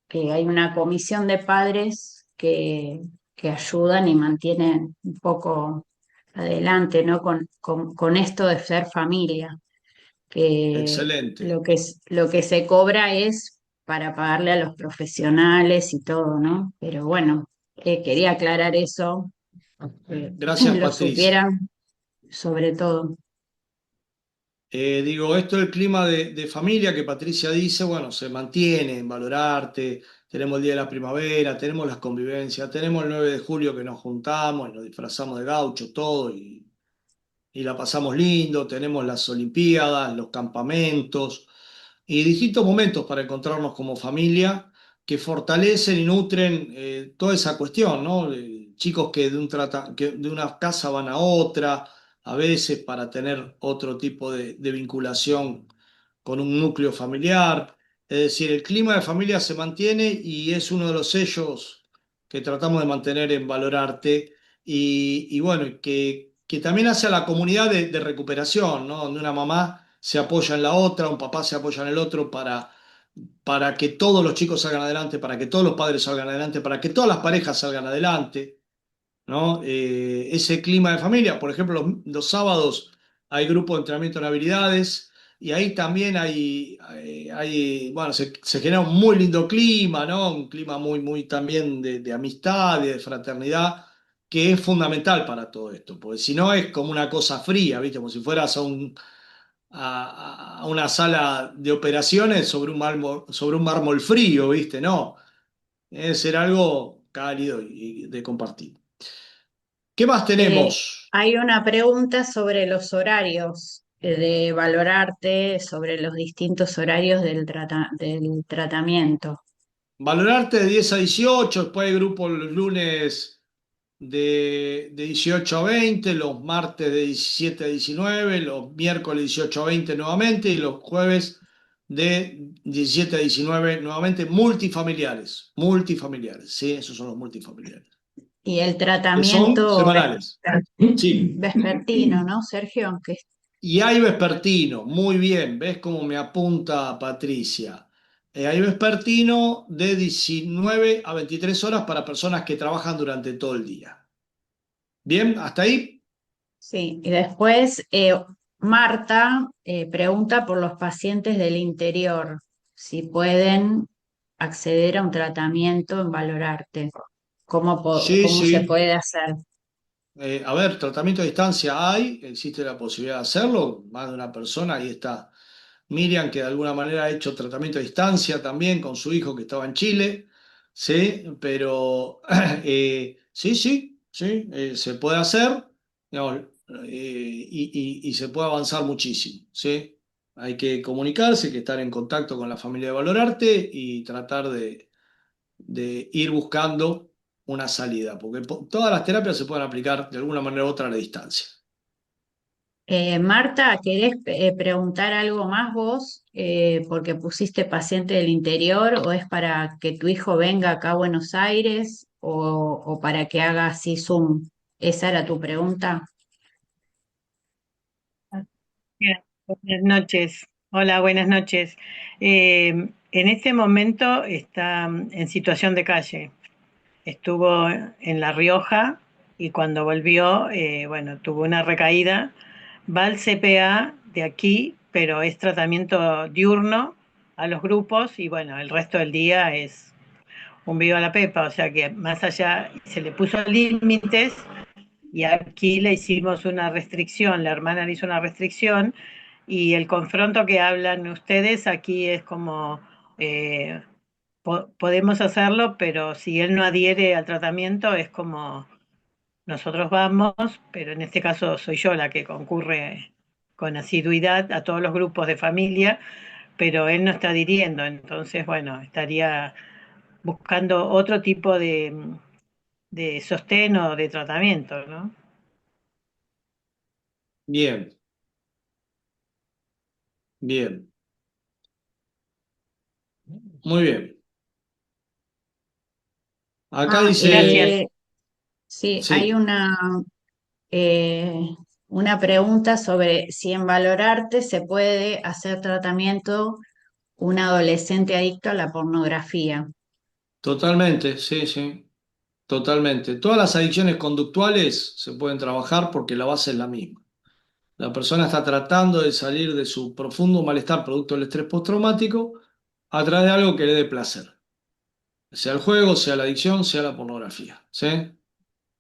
que hay una comisión de padres que ayudan y mantienen un poco adelante, ¿no?, con esto de ser familia, que excelente. lo que se cobra es para pagarle a los profesionales y todo, ¿no? Pero bueno, quería aclarar eso, que Gracias, lo Patricia. supieran sobre todo. Digo, esto del clima de familia que Patricia dice, bueno, se mantiene en Valorarte, tenemos el Día de la Primavera, tenemos las convivencias, tenemos el 9 de julio que nos juntamos y nos disfrazamos de gaucho, todo, y la pasamos lindo, tenemos las Olimpiadas, los campamentos y distintos momentos para encontrarnos como familia que fortalecen y nutren toda esa cuestión, ¿no? Chicos que que de una casa van a otra, a veces para tener otro tipo de vinculación con un núcleo familiar. Es decir, el clima de familia se mantiene y es uno de los sellos que tratamos de mantener en Valorarte y bueno, que también hace a la comunidad de recuperación, ¿no? Donde una mamá se apoya en la otra, un papá se apoya en el otro para que todos los chicos salgan adelante, para que todos los padres salgan adelante, para que todas las parejas salgan adelante, ¿no? Ese clima de familia, por ejemplo, los sábados hay grupo de entrenamiento en habilidades y ahí también bueno, se genera un muy lindo clima, ¿no? Un clima muy, muy también de amistad y de fraternidad, que es fundamental para todo esto, porque si no es como una cosa fría, ¿viste? Como si fueras a una sala de operaciones sobre un mármol frío, ¿viste? No, debe ser algo cálido y de compartir. ¿Qué más Eh, tenemos? Hay una pregunta sobre los horarios de Valorarte, sobre los distintos horarios del tratamiento. Valorarte de 10 a 18, después hay grupos los lunes de 18 a 20, los martes de 17 a 19, los miércoles 18 a 20 nuevamente y los jueves de 17 a 19, nuevamente multifamiliares, multifamiliares, ¿sí? Esos son los multifamiliares, Y el que son tratamiento semanales, sí. vespertino, ¿no, Sergio? Y hay vespertino, muy bien, ¿ves cómo me apunta Patricia? Hay vespertino de 19 a 23 horas para personas que trabajan durante todo el día. Bien, hasta ahí. Sí, y después Marta pregunta por los pacientes del interior, si pueden acceder a un tratamiento en Valorarte, Sí, cómo se sí. puede hacer. A ver, tratamiento a distancia hay, existe la posibilidad de hacerlo, más de una persona, ahí está Miriam, que de alguna manera ha hecho tratamiento a distancia también con su hijo que estaba en Chile, sí, pero sí, sí, sí, se puede hacer, digamos, y se puede avanzar muchísimo, sí. Hay que comunicarse, hay que estar en contacto con la familia de Valorarte y tratar de ir buscando una salida, porque todas las terapias se pueden aplicar de alguna manera u otra a la distancia. Marta, ¿querés preguntar algo más vos? Porque pusiste paciente del interior, o es para que tu hijo venga acá a Buenos Aires, o para que haga así Zoom. ¿Esa era tu pregunta? Bien, buenas noches. Hola, buenas noches. En este momento está en situación de calle. Estuvo en La Rioja y cuando volvió, bueno, tuvo una recaída. Va al CPA de aquí, pero es tratamiento diurno a los grupos y bueno, el resto del día es un viva la pepa, o sea que más allá se le puso límites y aquí le hicimos una restricción, la hermana le hizo una restricción y el confronto que hablan ustedes aquí es como podemos hacerlo, pero si él no adhiere al tratamiento es como nosotros vamos, pero en este caso soy yo la que concurre con asiduidad a todos los grupos de familia, pero él no está adhiriendo, entonces bueno, estaría buscando otro tipo de sostén o de tratamiento, ¿no? Bien, bien, muy bien. Acá Ah, dice, Gracias. sí, hay sí, eh, una pregunta sobre si en Valorarte se puede hacer tratamiento un adolescente adicto a la pornografía. totalmente, sí, sí, totalmente. Todas las adicciones conductuales se pueden trabajar porque la base es la misma. La persona está tratando de salir de su profundo malestar producto del estrés postraumático a través de algo que le dé placer, sea el juego, sea la adicción, sea la pornografía, ¿sí?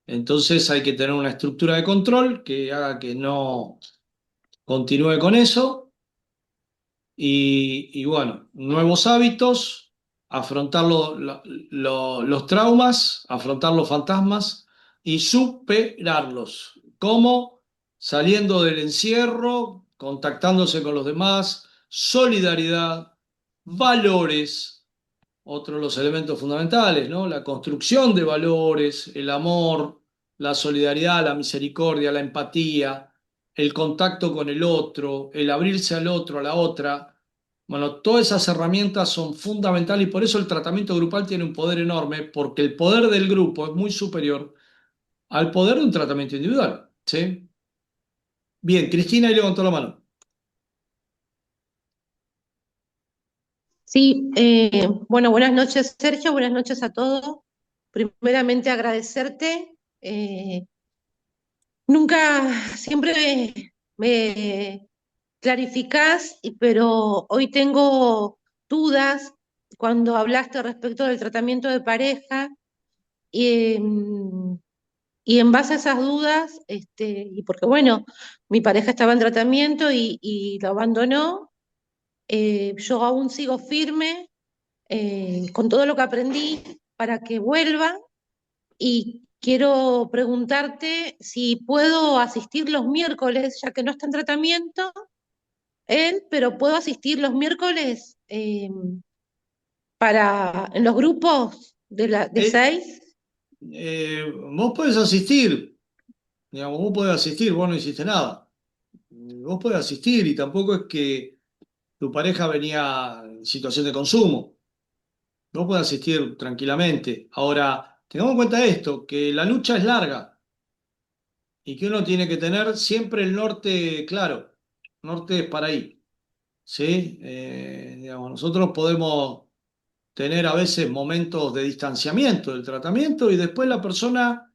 Entonces hay que tener una estructura de control que haga que no continúe con eso y bueno, nuevos hábitos, afrontar los traumas, afrontar los fantasmas y superarlos. ¿Cómo? Saliendo del encierro, contactándose con los demás, solidaridad, valores, otro de los elementos fundamentales, ¿no? La construcción de valores, el amor, la solidaridad, la misericordia, la empatía, el contacto con el otro, el abrirse al otro, a la otra. Bueno, todas esas herramientas son fundamentales y por eso el tratamiento grupal tiene un poder enorme, porque el poder del grupo es muy superior al poder de un tratamiento individual, ¿sí? Bien, Cristina ahí levantó la mano. Sí, bueno, buenas noches Sergio, buenas noches a todos. Primeramente agradecerte. Nunca, siempre me clarificás, pero hoy tengo dudas cuando hablaste respecto del tratamiento de pareja y, y en base a esas dudas, y porque bueno, mi pareja estaba en tratamiento y lo abandonó, yo aún sigo firme con todo lo que aprendí para que vuelva y quiero preguntarte si puedo asistir los miércoles, ya que no está en tratamiento él, pero puedo asistir los miércoles en los grupos de Eh, 6. vos podés asistir, digamos, vos podés asistir, vos no hiciste nada. Vos podés asistir y tampoco es que tu pareja venía en situación de consumo. Vos podés asistir tranquilamente. Ahora, tengamos en cuenta esto, que la lucha es larga y que uno tiene que tener siempre el norte claro. Norte es para ahí, ¿sí? Digamos, nosotros podemos tener a veces momentos de distanciamiento del tratamiento y después la persona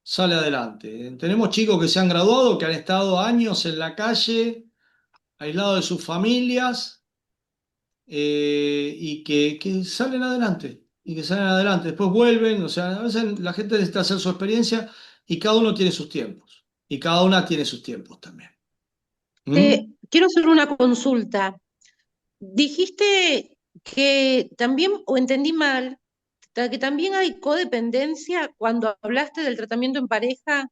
sale adelante. Tenemos chicos que se han graduado, que han estado años en la calle, aislados de sus familias, y que salen adelante, y que salen adelante. Después vuelven, o sea, a veces la gente necesita hacer su experiencia y cada uno tiene sus tiempos, y cada una tiene sus tiempos también. ¿Mm? Quiero hacer una consulta. Dijiste que también, o entendí mal, que también hay codependencia cuando hablaste del tratamiento en pareja,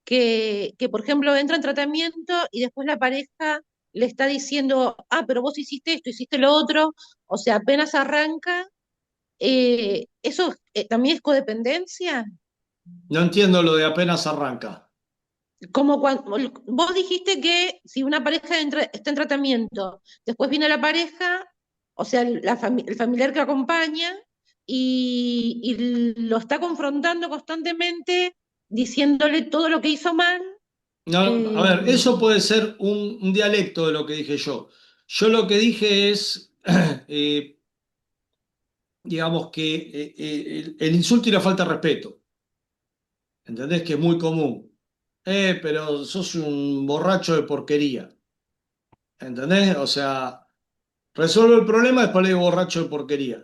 que por ejemplo entra en tratamiento y después la pareja le está diciendo, ah, pero vos hiciste esto, hiciste lo otro, o sea, apenas arranca, ¿eso también es codependencia? No entiendo lo de apenas arranca. Como cuando vos dijiste que si una pareja está en tratamiento, después viene la pareja, o sea, el familiar que acompaña, y lo está confrontando constantemente, diciéndole todo lo que hizo mal. No, a eh, ver, eso puede ser un dialecto de lo que dije yo. Yo lo que dije es, digamos que el insulto y la falta de respeto. ¿Entendés? Que es muy común. Pero sos un borracho de porquería. ¿Entendés? O sea, resuelvo el problema, después le digo borracho de porquería.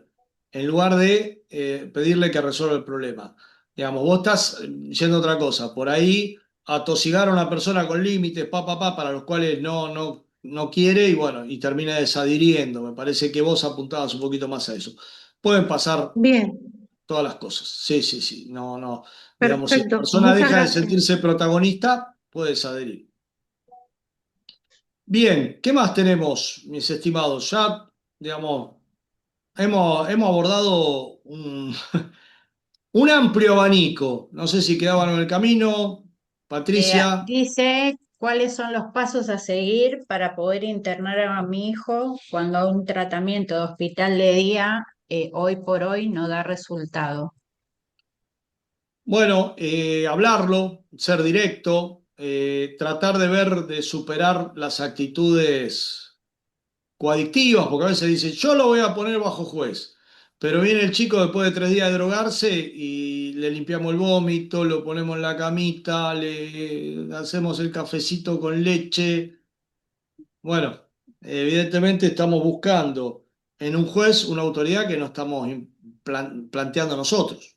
En lugar de pedirle que resuelva el problema. Digamos, vos estás yendo a otra cosa. Por ahí atosigar a una persona con límites, para los cuales no quiere y bueno, y termina desadhiriendo. Me parece que vos apuntabas un poquito más a eso. Pueden pasar Bien, todas las cosas. Sí, sí, sí. No, no. Digamos, si la perfecto, persona muchas deja de gracias. sentirse protagonista, puedes adherir. Bien, ¿qué más tenemos, mis estimados? Ya, digamos, hemos abordado un amplio abanico. No sé si quedaban en el camino. Patricia. Dice cuáles son los pasos a seguir para poder internar a mi hijo cuando un tratamiento de hospital de día hoy por hoy no da resultado. Bueno, hablarlo, ser directo, tratar de ver, de superar las actitudes coadictivas, porque a veces dice, yo lo voy a poner bajo juez, pero viene el chico después de 3 días de drogarse y le limpiamos el vómito, lo ponemos en la camita, le hacemos el cafecito con leche. Bueno, evidentemente estamos buscando en un juez una autoridad que no estamos planteando nosotros.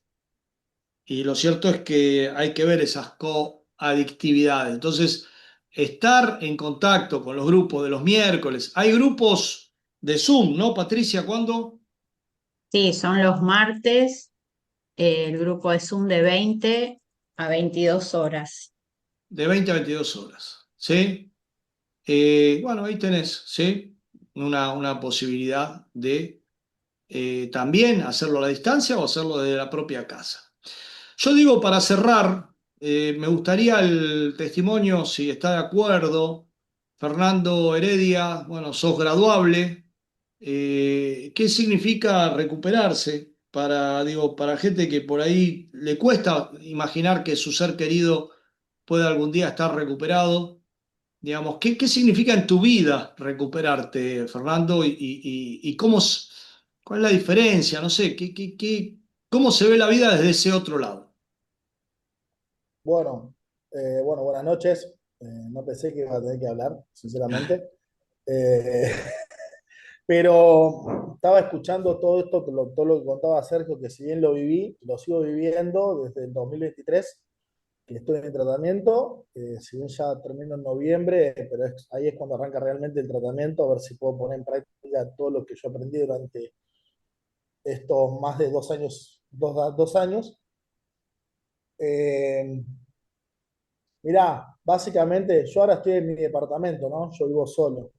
Y lo cierto es que hay que ver esas coadictividades. Entonces, estar en contacto con los grupos de los miércoles. Hay grupos de Zoom, ¿no, Patricia? ¿Cuándo? Sí, son los martes, el grupo de Zoom de 20 a 22 horas. De 20 a 22 horas. ¿Sí? Bueno, ahí tenés, ¿sí? Una posibilidad de también hacerlo a la distancia o hacerlo desde la propia casa. Yo digo, para cerrar, me gustaría el testimonio, si está de acuerdo, Fernando Heredia, bueno, sos graduable, ¿qué significa recuperarse para, digo, para gente que por ahí le cuesta imaginar que su ser querido puede algún día estar recuperado? Digamos, ¿qué significa en tu vida recuperarte, Fernando? Y cómo, cuál es la diferencia? No sé, ¿cómo se ve la vida desde ese otro lado? Bueno, bueno, buenas noches. No pensé que iba a tener que hablar, sinceramente. Eh, pero estaba escuchando todo esto, todo lo que contaba Sergio, que si bien lo viví, lo sigo viviendo desde el 2023, que estoy en tratamiento. Si bien ya termino en noviembre, pero ahí es cuando arranca realmente el tratamiento, a ver si puedo poner en práctica todo lo que yo aprendí durante estos más de 2 años, 2 años. Eh, Mirá, básicamente yo ahora estoy en mi departamento, ¿no? Yo vivo solo.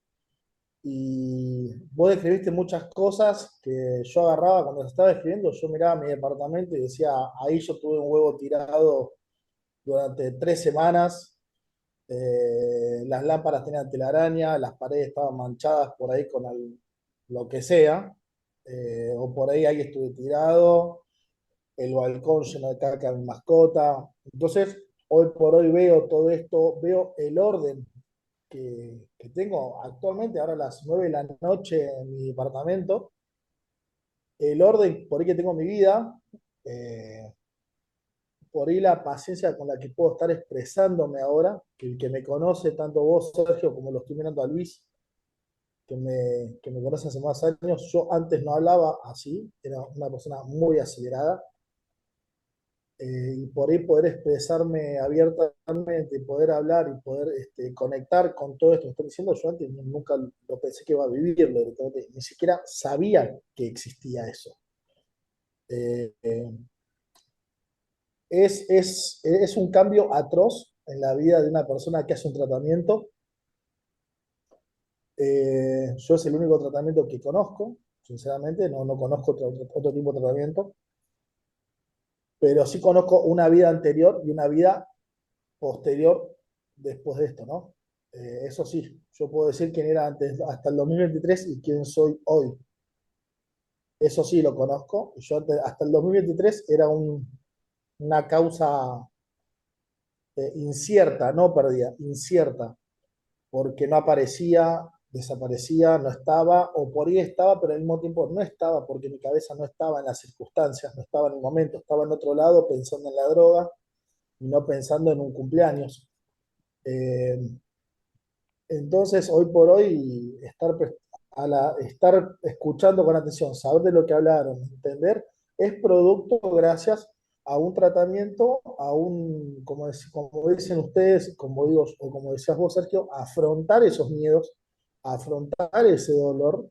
Y vos describiste muchas cosas que yo agarraba cuando estaba escribiendo. Yo miraba mi departamento y decía, ahí yo tuve un huevo tirado durante 3 semanas. Las lámparas tenían telaraña, las paredes estaban manchadas por ahí con lo que sea, o por ahí estuve tirado, el balcón lleno de caca de mi mascota. Entonces, hoy por hoy veo todo esto, veo el orden que tengo actualmente, ahora a las 9 de la noche en mi departamento, el orden por ahí que tengo en mi vida, eh, por ahí la paciencia con la que puedo estar expresándome ahora, que el que me conoce, tanto vos, Sergio, como lo estoy mirando a Luis, que me conoce hace más años, yo antes no hablaba así, era una persona muy acelerada, y por ahí poder expresarme abiertamente, poder hablar y poder conectar con todo esto que estoy diciendo, yo antes nunca lo pensé que iba a vivirlo, ni siquiera sabía que existía eso. Eh, eh, es un cambio atroz en la vida de una persona que hace un tratamiento. Yo es el único tratamiento que conozco, sinceramente, no conozco otro tipo de tratamiento, pero sí conozco una vida anterior y una vida posterior después de esto, ¿no? Eso sí, yo puedo decir quién era antes, hasta el 2023 y quién soy hoy. Eso sí lo conozco. Yo hasta el 2023 era una causa incierta, no perdida, incierta, porque no aparecía, desaparecía, no estaba, o por ahí estaba, pero al mismo tiempo no estaba, porque mi cabeza no estaba en las circunstancias, no estaba en el momento, estaba en otro lado pensando en la droga y no pensando en un cumpleaños. Eh, entonces, hoy por hoy, estar escuchando con atención, saber de lo que hablaron, entender, es producto gracias a un tratamiento, como dicen ustedes, como digo, o como decías vos, Sergio, afrontar esos miedos, afrontar ese dolor,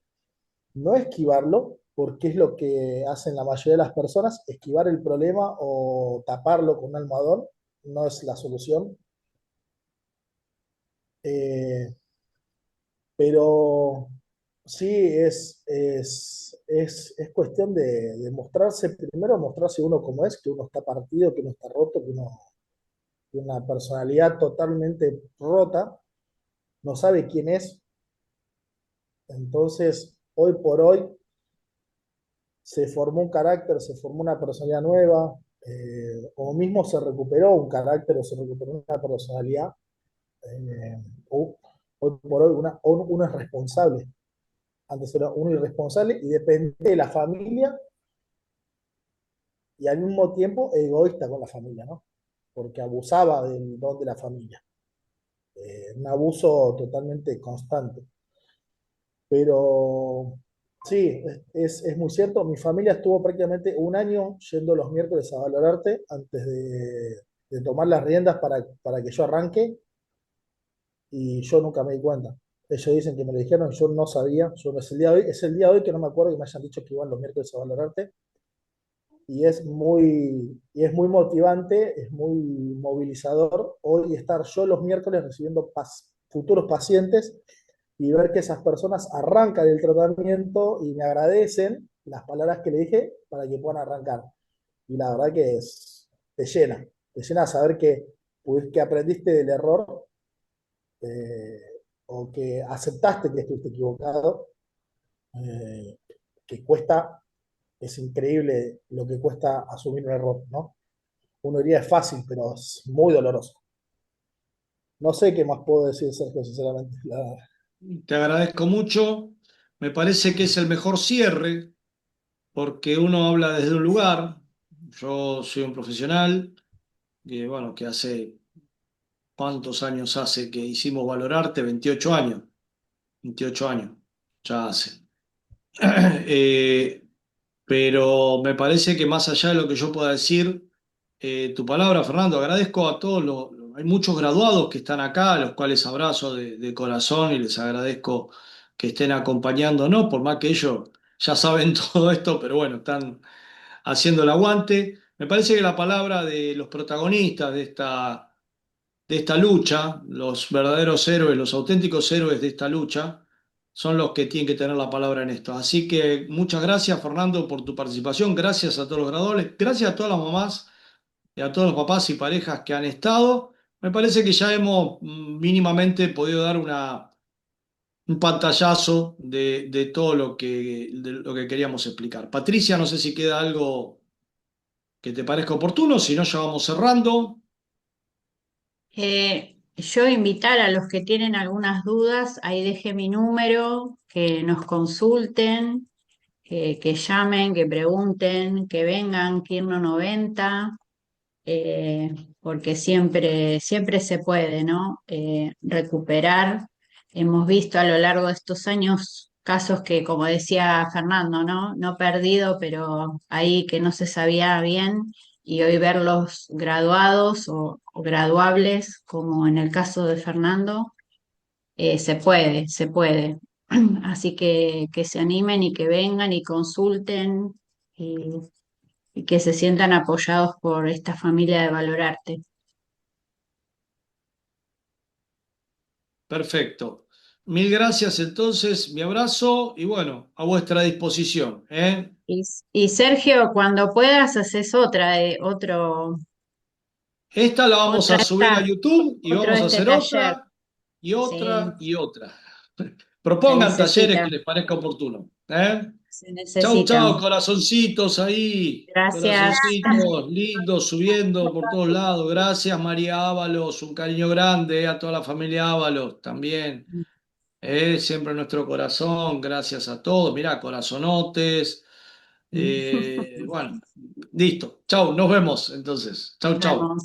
no esquivarlo, porque es lo que hacen la mayoría de las personas, esquivar el problema o taparlo con un almohadón, no es la solución. Eh, Pero sí, es cuestión de mostrarse, primero mostrarse uno como es, que uno está partido, que uno está roto, que uno tiene una personalidad totalmente rota, no sabe quién es. Entonces, hoy por hoy se formó un carácter, se formó una personalidad nueva, o mismo se recuperó un carácter o se recuperó una personalidad. eh, o- Hoy por hoy uno es responsable. Antes era uno irresponsable y depende de la familia y al mismo tiempo egoísta con la familia, ¿no? Porque abusaba del don de la familia. Un abuso totalmente constante. Pero sí, es muy cierto. Mi familia estuvo prácticamente un año yendo los miércoles a valorarte antes de tomar las riendas para que yo arranque y yo nunca me di cuenta. Ellos dicen que me lo dijeron, yo no sabía. Yo, es el día de hoy que no me acuerdo que me hayan dicho que iban los miércoles a valorarte y es muy motivante, es muy movilizador hoy estar yo los miércoles recibiendo futuros pacientes y ver que esas personas arrancan el tratamiento y me agradecen las palabras que le dije para que puedan arrancar. Y la verdad que te llena saber que aprendiste del error, eh, o que aceptaste que estuviste equivocado, eh, que cuesta, es increíble lo que cuesta asumir un error, ¿no? Uno diría es fácil, pero es muy doloroso. No sé qué más puedo decir, Sergio, sinceramente. Te agradezco mucho. Me parece que es el mejor cierre porque uno habla desde un lugar. Yo soy un profesional que, bueno, que hace, ¿cuántos años hace que hicimos Valorarte? 28 años. 28 años, ya hace. Eh, pero me parece que más allá de lo que yo pueda decir, tu palabra, Fernando, agradezco a todos hay muchos graduados que están acá, a los cuales abrazo de corazón y les agradezco que estén acompañándonos, por más que ellos ya saben todo esto, pero bueno, están haciendo el aguante. Me parece que la palabra de los protagonistas de esta lucha, los verdaderos héroes, los auténticos héroes de esta lucha, son los que tienen que tener la palabra en esto. Así que muchas gracias, Fernando, por tu participación. Gracias a todos los graduados. Gracias a todas las mamás y a todos los papás y parejas que han estado. Me parece que ya hemos mínimamente podido dar un pantallazo de todo de lo que queríamos explicar. Patricia, no sé si queda algo que te parezca oportuno, si no, ya vamos cerrando. Yo invitar a los que tienen algunas dudas, ahí dejé mi número, que nos consulten, que llamen, que pregunten, que vengan, Quirno 90, porque siempre se puede, ¿no? Recuperar. Hemos visto a lo largo de estos años casos que, como decía Fernando, ¿no? No perdido, pero ahí que no se sabía bien, y hoy verlos graduados o graduables, como en el caso de Fernando, se puede. Así que se animen y que vengan y consulten y que se sientan apoyados por esta familia de Valorarte. Perfecto. Mil gracias entonces, mi abrazo y bueno, a vuestra disposición, ¿eh? Y Sergio, cuando puedas, haces Esta la vamos a otra subir a esta, YouTube y otro vamos a este hacer taller. otra y Sí, otra y otra. se Propongan talleres necesita, que les parezca oportuno, ¿eh? se Chau, necesitan. chau, corazoncitos ahí, Gracias. corazoncitos lindos subiendo por todos lados. Gracias, María Ábalos, un cariño grande a toda la familia Ábalos también. Siempre en nuestro corazón, gracias a todos. Mirá, corazonotes. Bueno, listo. Chau, nos vemos entonces. Chau, Nos chau. vemos.